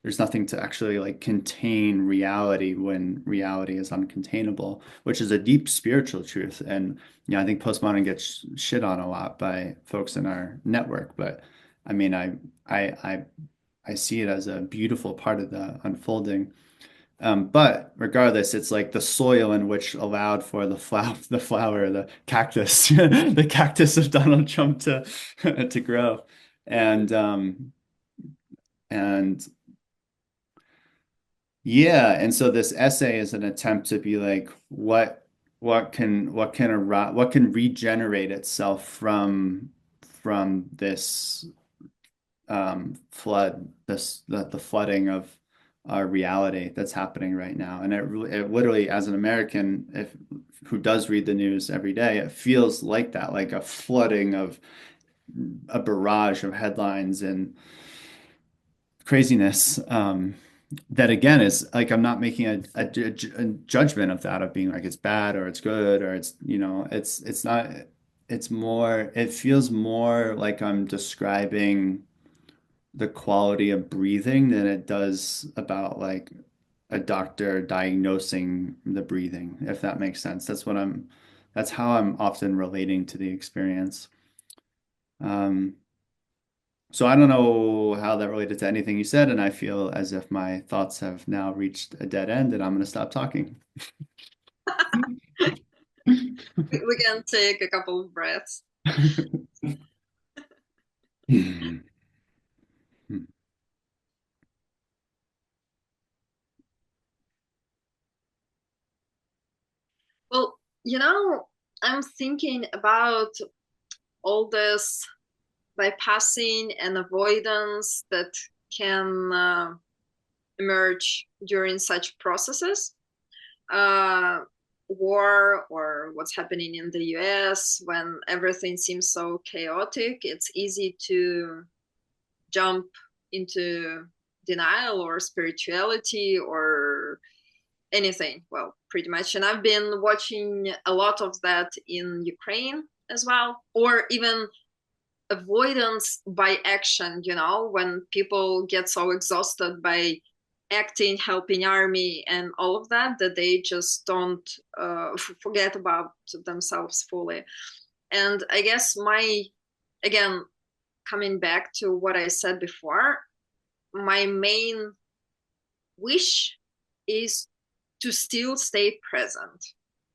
[SPEAKER 1] there's nothing to actually like contain reality when reality is uncontainable, which is a deep spiritual truth. And I think postmodern gets shit on a lot by folks in our network, but I mean, I I I see it as a beautiful part of the unfolding. But regardless, it's like the soil in which allowed for the cactus, the cactus of Donald Trump to to grow, and and yeah, and so this essay is an attempt to be like, what can regenerate itself from this flood, the flooding of our reality that's happening right now. And it literally, as an American, if who does read the news every day, it feels like that, like a flooding of a barrage of headlines and craziness. That again is like I'm not making a judgment of that of being like it's bad or it's good or it's it's not it's more it feels more like I'm describing the quality of breathing than it does about like a doctor diagnosing the breathing, if that makes sense. That's how I'm often relating to the experience. Um, so I don't know how that related to anything you said, and I feel as if my thoughts have now reached a dead end and I'm going to stop talking.
[SPEAKER 2] We can take a couple of breaths. Well, I'm thinking about all this bypassing and avoidance that can emerge during such processes. Uh, War or what's happening in the US, when everything seems so chaotic, it's easy to jump into denial or spirituality or anything. Well, pretty much. And I've been watching a lot of that in Ukraine as well, or even avoidance by action, when people get so exhausted by acting, helping army and all of that, that they just don't forget about themselves fully. And I guess again, coming back to what I said before, my main wish is to still stay present,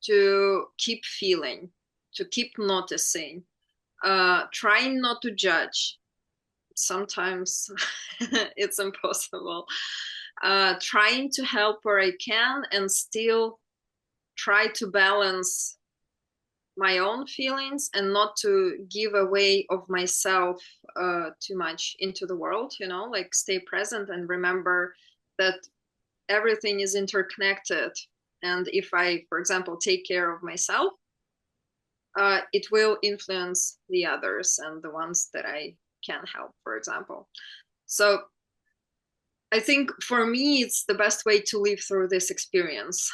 [SPEAKER 2] to keep feeling, to keep noticing, trying not to judge. Sometimes it's impossible. Trying to help where I can and still try to balance my own feelings and not to give away of myself too much into the world, like stay present and remember that everything is interconnected. And if I, for example, take care of myself, it will influence the others and the ones that I can help, for example. So I think for me, it's the best way to live through this experience,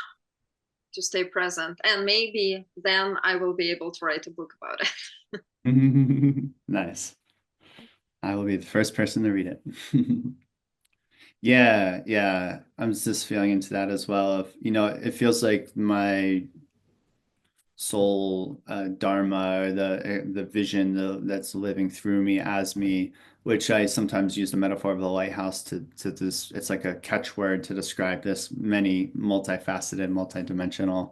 [SPEAKER 2] to stay present. And maybe then I will be able to write a book about it.
[SPEAKER 1] Nice. I will be the first person to read it. Yeah, yeah. I'm just feeling into that as well. It feels like my soul dharma or the vision that's living through me as me, which I sometimes use the metaphor of the lighthouse to this. It's like a catchword to describe this many multifaceted, multidimensional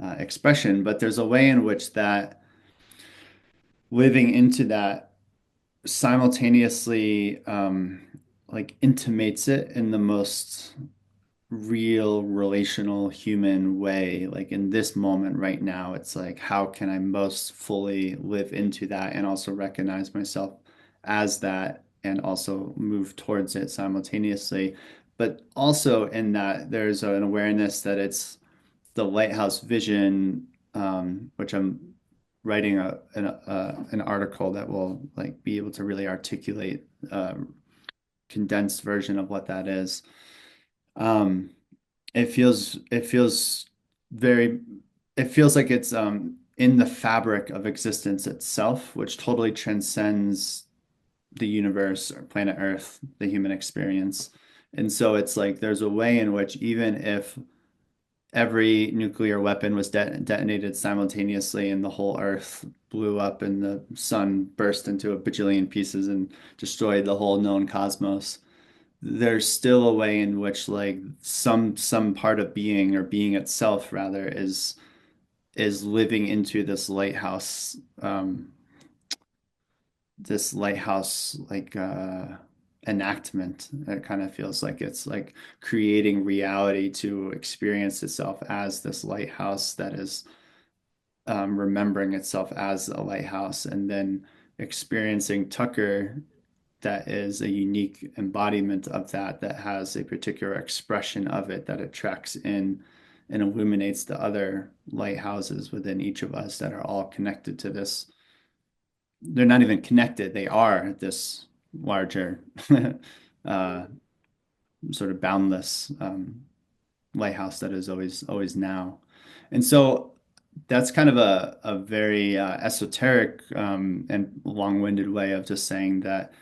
[SPEAKER 1] expression. But there's a way in which that living into that simultaneously like intimates it in the most real relational human way. Like in this moment right now, it's like, how can I most fully live into that and also recognize myself as that and also move towards it simultaneously. But also in that, there's an awareness that it's the lighthouse vision, which I'm writing an article that will like be able to really articulate a condensed version of what that is. Um, it feels very it feels like it's in the fabric of existence itself, which totally transcends the universe or planet Earth, the human experience. And so it's like there's a way in which even if every nuclear weapon was detonated simultaneously and the whole Earth blew up and the sun burst into a bajillion pieces and destroyed the whole known cosmos, there's still a way in which like some part of being or being itself rather is living into this lighthouse like enactment. It kind of feels like it's like creating reality to experience itself as this lighthouse that is remembering itself as a lighthouse, and then experiencing Tucker that is a unique embodiment of that, that has a particular expression of it that attracts in and illuminates the other lighthouses within each of us that are all connected to this. They're not even connected, they are this larger uh, sort of boundless lighthouse that is always now. And so that's kind of a very esoteric and long-winded way of just saying that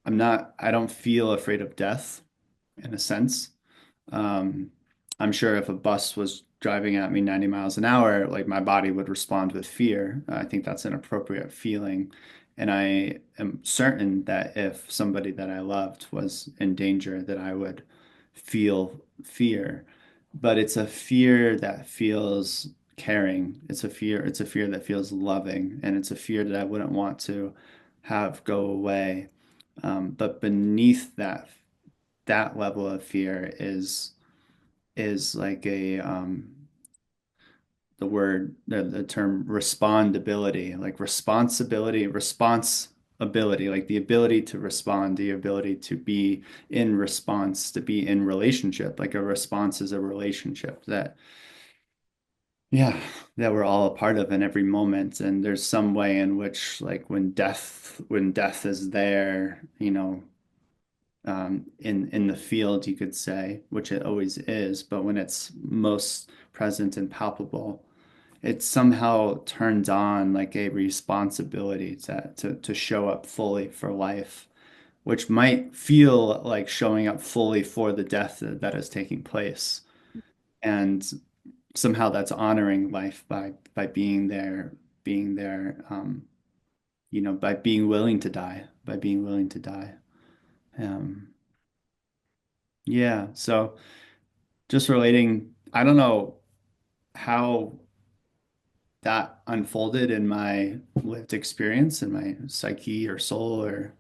[SPEAKER 1] I don't feel afraid of death in a sense. Um, I'm sure if a bus was driving at me 90 miles an hour, like my body would respond with fear. I think that's an appropriate feeling. And I am certain that if somebody that I loved was in danger, that I would feel fear. But it's a fear that feels caring. It's a fear that feels loving, and it's a fear that I wouldn't want to have go away. But beneath that level of fear is like a the term respondability, like responsibility, like the ability to respond, the ability to be in response, to be in relationship. Like a response is a relationship that, yeah, that we're all a part of in every moment. And there's some way in which, like when death is there, in the field, you could say, which it always is, but when it's most present and palpable, it somehow turns on like a responsibility to show up fully for life, which might feel like showing up fully for the death that is taking place. And somehow that's honoring life by being there, by being willing to die, by being willing to die. Um, yeah, so just relating, I don't know how that unfolded in my lived experience in my psyche or soul or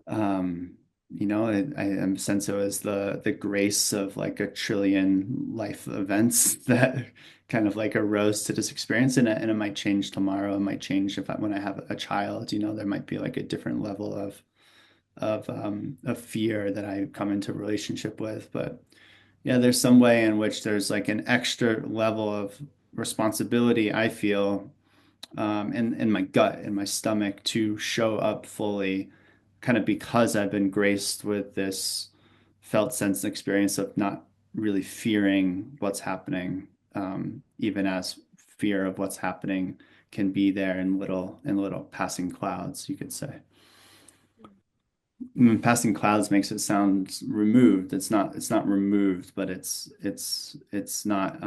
[SPEAKER 1] um I am sense it was the grace of like a trillion life events that kind of like arose to this experience, and it might change tomorrow. It might change when I have a child, there might be like a different level of fear that I come into relationship with. But yeah, there's some way in which there's like an extra level of responsibility I feel in my gut, in my stomach to show up fully, kind of because I've been graced with this felt sense and experience of not really fearing what's happening, even as fear of what's happening can be there in little passing clouds, you could say. Passing clouds makes it sound removed. It's not removed, but it's not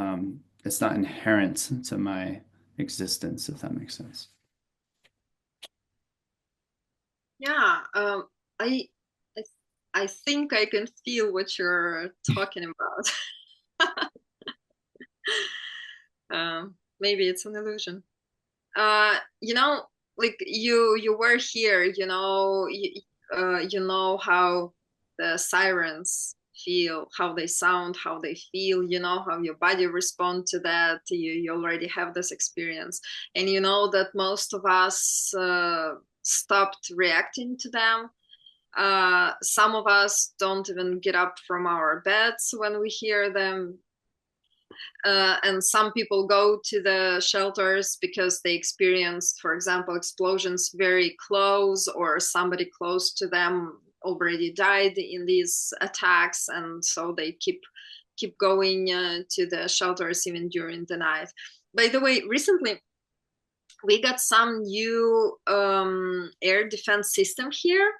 [SPEAKER 1] inherent to my existence, if that makes sense.
[SPEAKER 2] Yeah, I, I I think I can feel what you're talking about. Maybe it's an illusion. You know, like you were here, you know how the sirens feel, how they sound, how they feel, how your body respond to that. You already have this experience, and you know that most of us stopped reacting to them. Some of us don't even get up from our beds when we hear them, and some people go to the shelters because they experienced, for example, explosions very close, or somebody close to them already died in these attacks, and so they keep going to the shelters even during the night. By the way, recently we got some new air defense system here.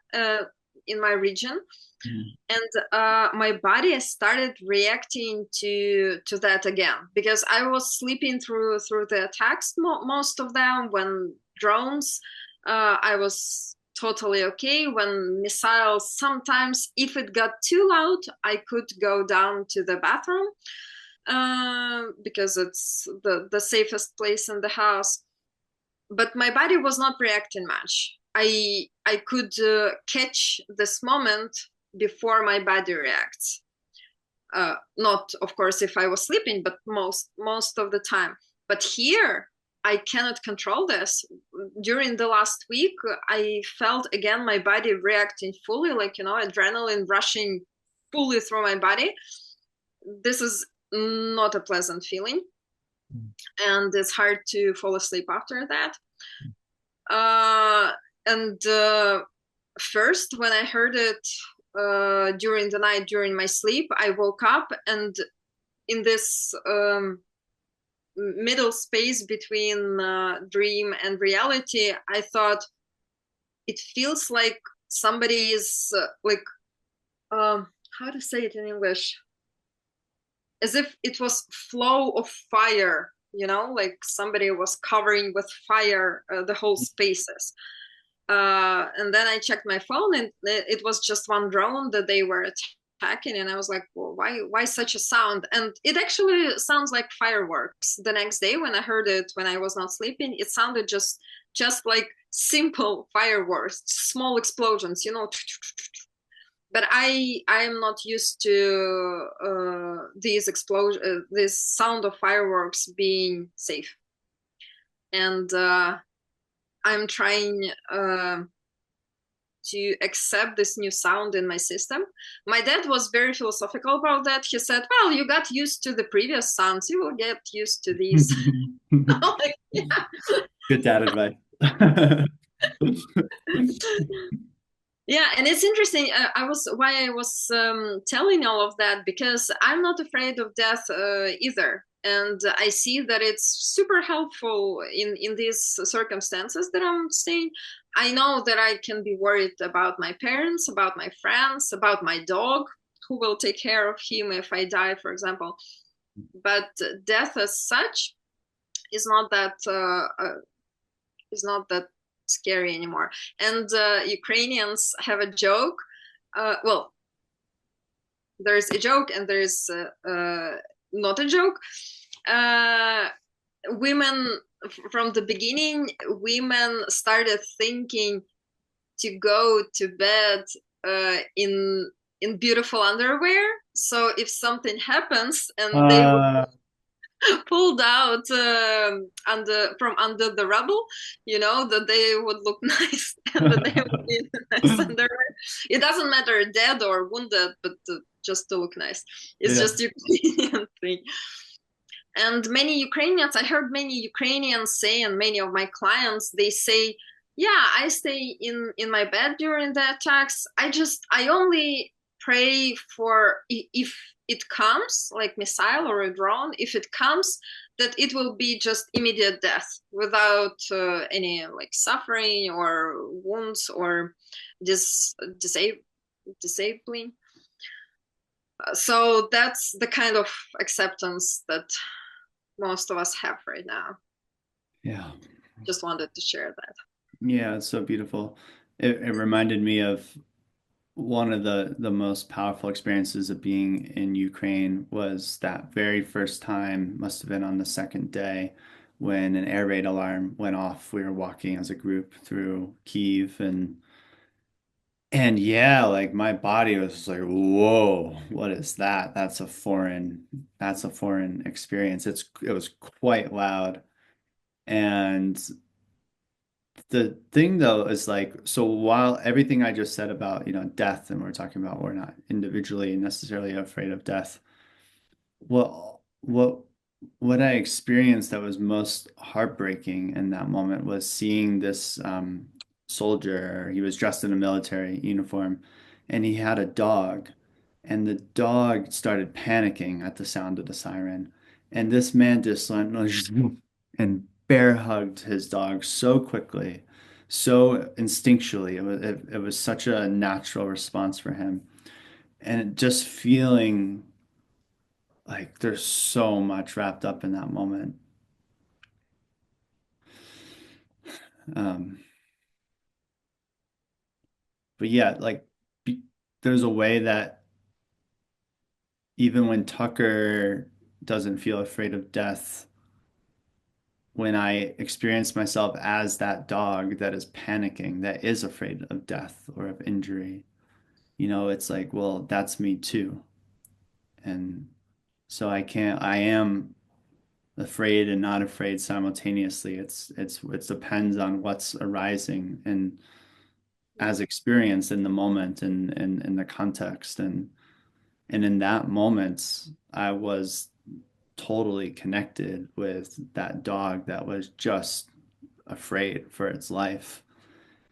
[SPEAKER 2] in my region,
[SPEAKER 1] Mhm.
[SPEAKER 2] and my body started reacting to that again because I was sleeping through the attacks, most of them when drones. I was totally okay. When missiles, sometimes if it got too loud, I could go down to the bathroom because it's the safest place in the house. But my body was not reacting much. I could catch this moment before my body reacts. Not, of course, if I was sleeping, but most of the time. But here, I cannot control this. During the last week, I felt again my body reacting fully, like adrenaline rushing fully through my body. This is not a pleasant feeling, and it's hard to fall asleep after that. Uh, and First, when I heard it during the night, during my sleep, I woke up, and in this middle space between dream and reality, I thought it feels like somebody is how to say it in English, as if it was flow of fire, like somebody was covering with fire the whole spaces. And then I checked my phone, and it was just one drone that they were attacking, and I was like, well, why such a sound? And it actually sounds like fireworks. The next day when I heard it, when I was not sleeping, it sounded just like simple fireworks, small explosions, but I am not used to this sound of fireworks being safe, and I'm trying to accept this new sound in my system. My dad was very philosophical about that. He said, well, you got used to the previous sounds, you will get used to these. Like, yeah.
[SPEAKER 1] Good dad advice.
[SPEAKER 2] Yeah, and it's interesting. I was telling all of that because I'm not afraid of death either, and I see that it's super helpful in these circumstances that I'm staying. I know that I can be worried about my parents, about my friends, about my dog, who will take care of him if I die, for example. But death as such is not that is not that scary anymore. And Ukrainians have a joke. Well, there's a joke and there's not a joke. Uh, Women, from the beginning, women started thinking to go to bed in beautiful underwear. So if something happens and they would
[SPEAKER 1] Uh,
[SPEAKER 2] pulled out under the rubble, that they would look nice and that they would be nice underwear. It doesn't matter dead or wounded, but just to look nice. It's
[SPEAKER 1] yeah.
[SPEAKER 2] just Ukrainian thing. And many Ukrainians, I heard many Ukrainians say, and many of my clients, they say, yeah, I stay in my bed during the attacks. I only pray for if it comes, like missile or a drone, if it comes, that it will be just immediate death without any like suffering or wounds or dis disabling. So that's the kind of acceptance that most of us have right now.
[SPEAKER 1] Yeah.
[SPEAKER 2] Just wanted to share that.
[SPEAKER 1] Yeah, it's so beautiful. It reminded me of one of the most powerful experiences of being in Ukraine was that very first time, must have been on the second day, when an air raid alarm went off. We were walking as a group through Kyiv and yeah, like my body was just like, whoa, what is that? That's a foreign experience. It was quite loud. And the thing though is like, so while everything I just said about, death, and we're talking about we're not individually necessarily afraid of death, what what I experienced that was most heartbreaking in that moment was seeing this soldier. He was dressed in a military uniform, and he had a dog, and the dog started panicking at the sound of the siren, and this man just went and bear hugged his dog so quickly, so instinctually. It was such a natural response for him. And just feeling like there's so much wrapped up in that moment. Um, but yeah, like be, there's a way that even when Tucker doesn't feel afraid of death, when I experience myself as that dog that is panicking, that is afraid of death or of injury, it's like, well, that's me too. And so I am afraid and not afraid simultaneously. It depends on what's arising and as experienced in the moment and in the context. And in that moment, I was totally connected with that dog that was just afraid for its life.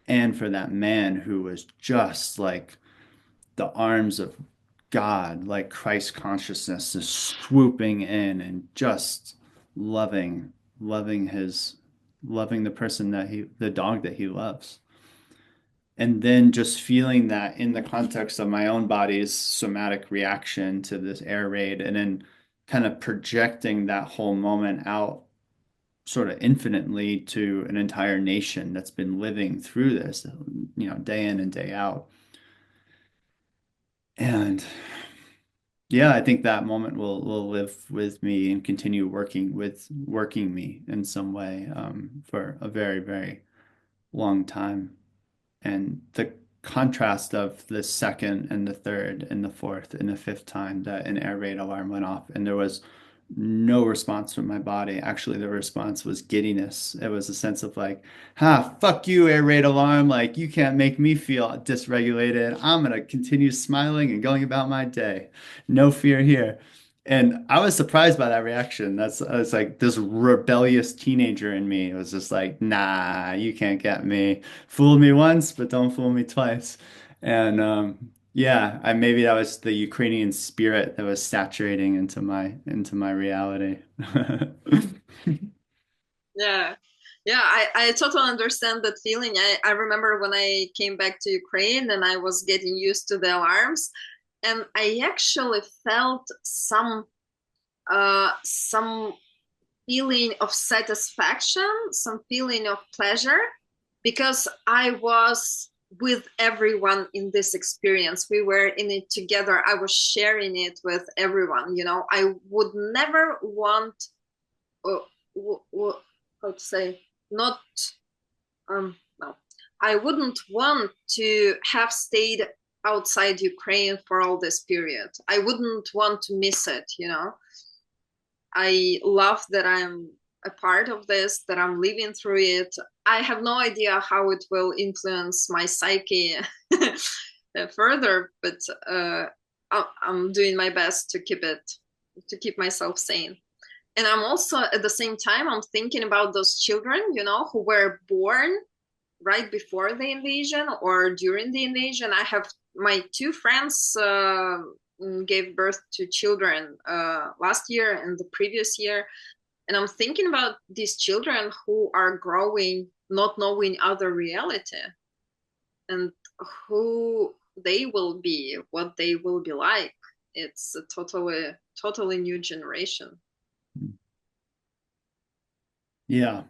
[SPEAKER 1] And for that man who was just like the arms of God, like Christ consciousness is swooping in and just loving, loving the person the dog that he loves. And then just feeling that in the context of my own body's somatic reaction to this air raid, and then kind of projecting that whole moment out sort of infinitely to an entire nation that's been living through this, day in and day out. And yeah, I think that moment will live with me and continue working me in some way for a very, very long time. And the contrast of the second and the third and the fourth and the fifth time that an air raid alarm went off, and there was no response from my body. Actually, the response was giddiness. It was a sense of like, fuck you, air raid alarm. Like, you can't make me feel dysregulated. I'm gonna continue smiling and going about my day. No fear here. And I was surprised by that reaction. I was like this rebellious teenager in me. It was just like, nah, you can't get me. Fool me once, but don't fool me twice. And yeah, maybe that was the Ukrainian spirit that was saturating into my reality.
[SPEAKER 2] Yeah. Yeah, I totally understand that feeling. I remember when I came back to Ukraine and I was getting used to the alarms, and I actually felt some feeling of satisfaction, some feeling of pleasure, because I was with everyone in this experience. We were in it together. I was sharing it with everyone. I would never want, uh, how to say, not, no, I wouldn't want to have stayed outside Ukraine for all this period. I wouldn't want to miss it. I love that I'm a part of this, that I'm living through it. I have no idea how it will influence my psyche further, but I'm doing my best to keep myself sane. And I'm also at the same time, I'm thinking about those children, who were born right before the invasion or during the invasion. I have my two friends gave birth to children last year and the previous year. And I'm thinking about these children who are growing, not knowing other reality, and who they will be, what they will be like. It's a totally new generation.
[SPEAKER 1] Yeah.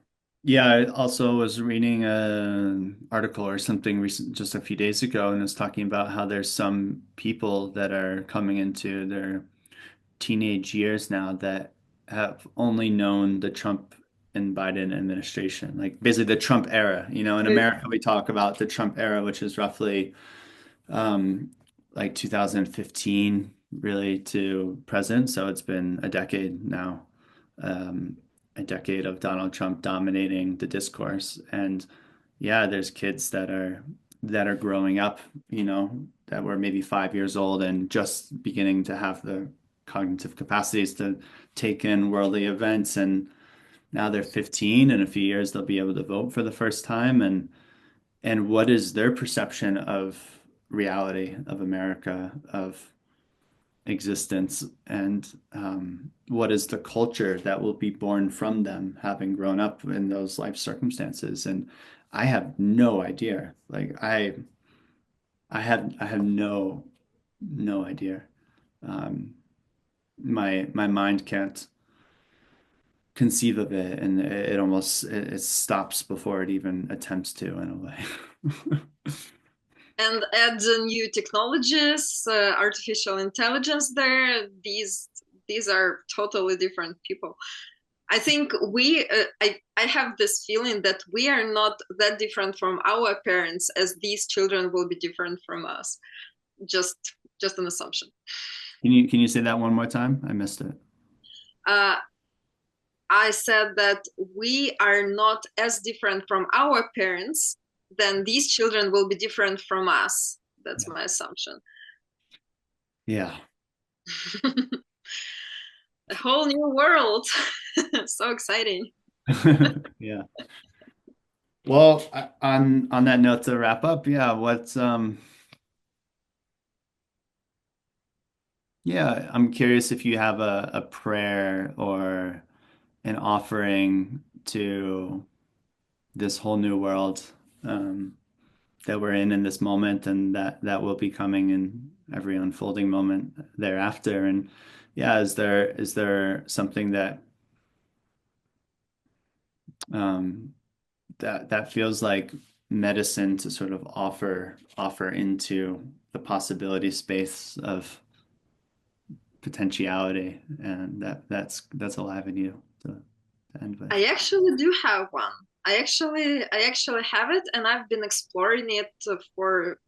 [SPEAKER 1] Yeah, I also was reading an article or something recent just a few days ago, and it's talking about how there's some people that are coming into their teenage years now that have only known the Trump and Biden administration, like basically the Trump era. In America, we talk about the Trump era, which is roughly um, like 2015 really to present. So it's been a decade now, um, a decade of Donald Trump dominating the discourse. And yeah, there's kids that are growing up, that were maybe 5 years old and just beginning to have the cognitive capacities to take in worldly events. And now they're 15. In a few years, they'll be able to vote for the first time. And what is their perception of reality, of America, of existence and what is the culture that will be born from them having grown up in those life circumstances. And I have no idea. Like I have no idea. Um, my mind can't conceive of it, and it almost it stops before it even attempts to in a way.
[SPEAKER 2] And add the new technologies, artificial intelligence there. These are totally different people. I think I have this feeling that we are not that different from our parents as these children will be different from us. Just just an assumption.
[SPEAKER 1] Can you say that one more time? I missed it.
[SPEAKER 2] Uh, I said that we are not as different from our parents, then these children will be different from us. That's
[SPEAKER 1] Yeah.
[SPEAKER 2] my assumption.
[SPEAKER 1] Yeah.
[SPEAKER 2] A whole new world. So exciting.
[SPEAKER 1] Yeah. Well, on that note to wrap up, yeah, yeah, I'm curious if you have a prayer or an offering to this whole new world um, that we're in this moment, and that will be coming in every unfolding moment thereafter. And yeah, is there something um, that feels like medicine to sort of offer into the possibility space of potentiality, and that's alive in you to end with.
[SPEAKER 2] I actually do have one. I actually have it, and I've been exploring it for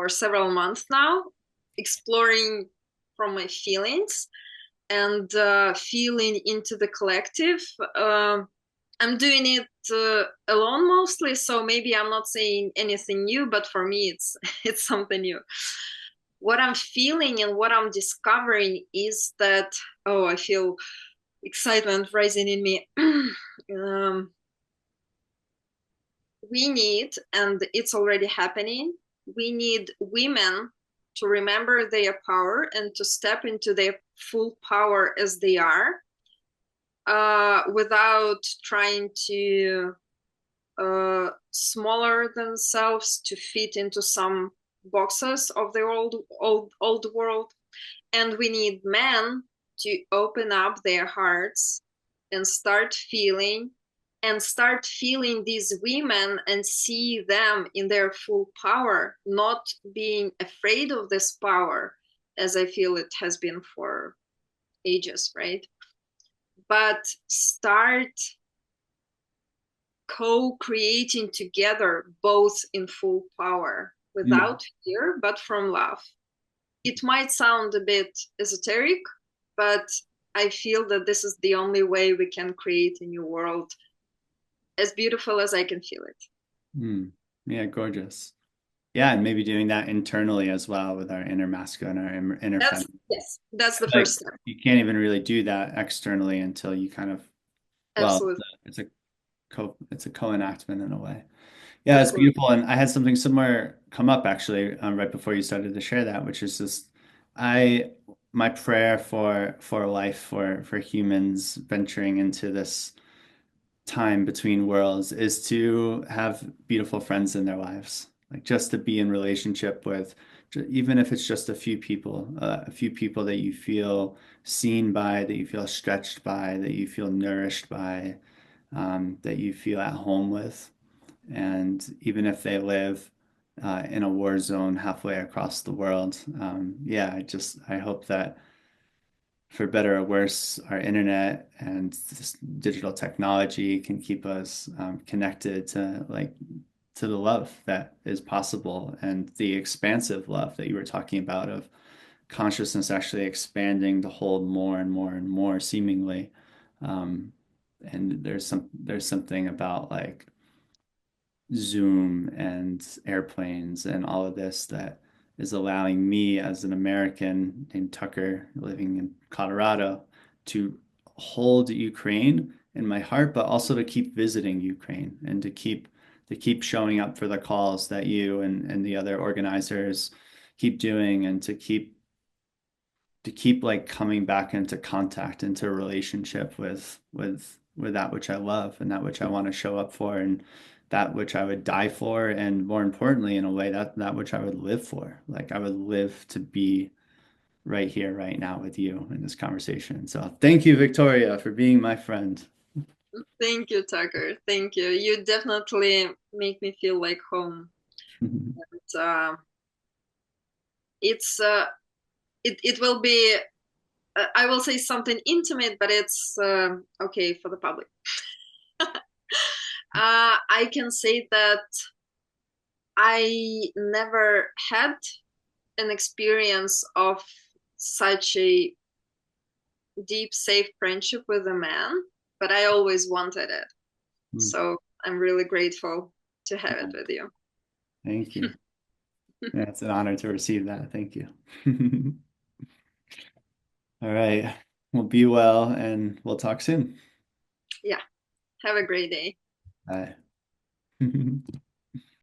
[SPEAKER 2] several months now, exploring from my feelings and feeling into the collective. I'm doing it alone mostly, so maybe I'm not saying anything new, but for me, it's it's something new. What I'm feeling and what I'm discovering is that I feel excitement rising in me. We need, and it's already happening, we need women to remember their power and to step into their full power as they are, without trying to smaller themselves to fit into some boxes of the old world. And we need men to open up their hearts and start feeling these women and see them in their full power, not being afraid of this power as I feel it has been for ages, right? But start co-creating together, both in full power,
[SPEAKER 1] Mm.
[SPEAKER 2] without fear, but from love. It might sound a bit esoteric, but I feel that this is the only way we can create a new world as beautiful as I can feel it.
[SPEAKER 1] Mm. Yeah, gorgeous. Yeah, and maybe doing that internally as well with our inner masculine, our inner
[SPEAKER 2] That's
[SPEAKER 1] feminine.
[SPEAKER 2] yes, that's the
[SPEAKER 1] Like
[SPEAKER 2] first step.
[SPEAKER 1] you can't even really do that externally until you kind of, well,
[SPEAKER 2] Absolutely.
[SPEAKER 1] it's a co-enactment in a way. Yeah, it's
[SPEAKER 2] Absolutely.
[SPEAKER 1] beautiful. And I had something similar come up actually right before you started to share that, which is just I my prayer for life for humans venturing into this time between worlds is to have beautiful friends in their lives. Like just to be in relationship with, even if it's just a few people that you feel seen by, that you feel stretched by, that you feel nourished by, that you feel at home with. And even if they live in a war zone halfway across the world, yeah, I hope that for better or worse, our internet and this digital technology can keep us connected to the love that is possible and the expansive love that you were talking about of consciousness actually expanding to hold more and more and more seemingly. Um, and there's something about like Zoom and airplanes and all of this that is allowing me as an American named Tucker living in Colorado to hold Ukraine in my heart, but also to keep visiting Ukraine and to keep showing up for the calls that you and the other organizers keep doing and to keep like coming back into contact, into a relationship with that which I love and that which I want to show up for and that which I would die for, and more importantly, in a way that which I would live for. Like I would live to be right here, right now with you in this conversation. So thank you, Victoria, for being my friend.
[SPEAKER 2] Thank you, Tucker. Thank you. You definitely make me feel like home. And, it's it will be I will say something intimate, but it's okay for the public. I can say that I never had an experience of such a deep, safe friendship with a man, but I always wanted it. So I'm really grateful to have it with you.
[SPEAKER 1] Thank you. Yeah, it's an honor to receive that. Thank you. All right. Well, be well, and we'll talk soon.
[SPEAKER 2] Yeah, have a great day.
[SPEAKER 1] Bye.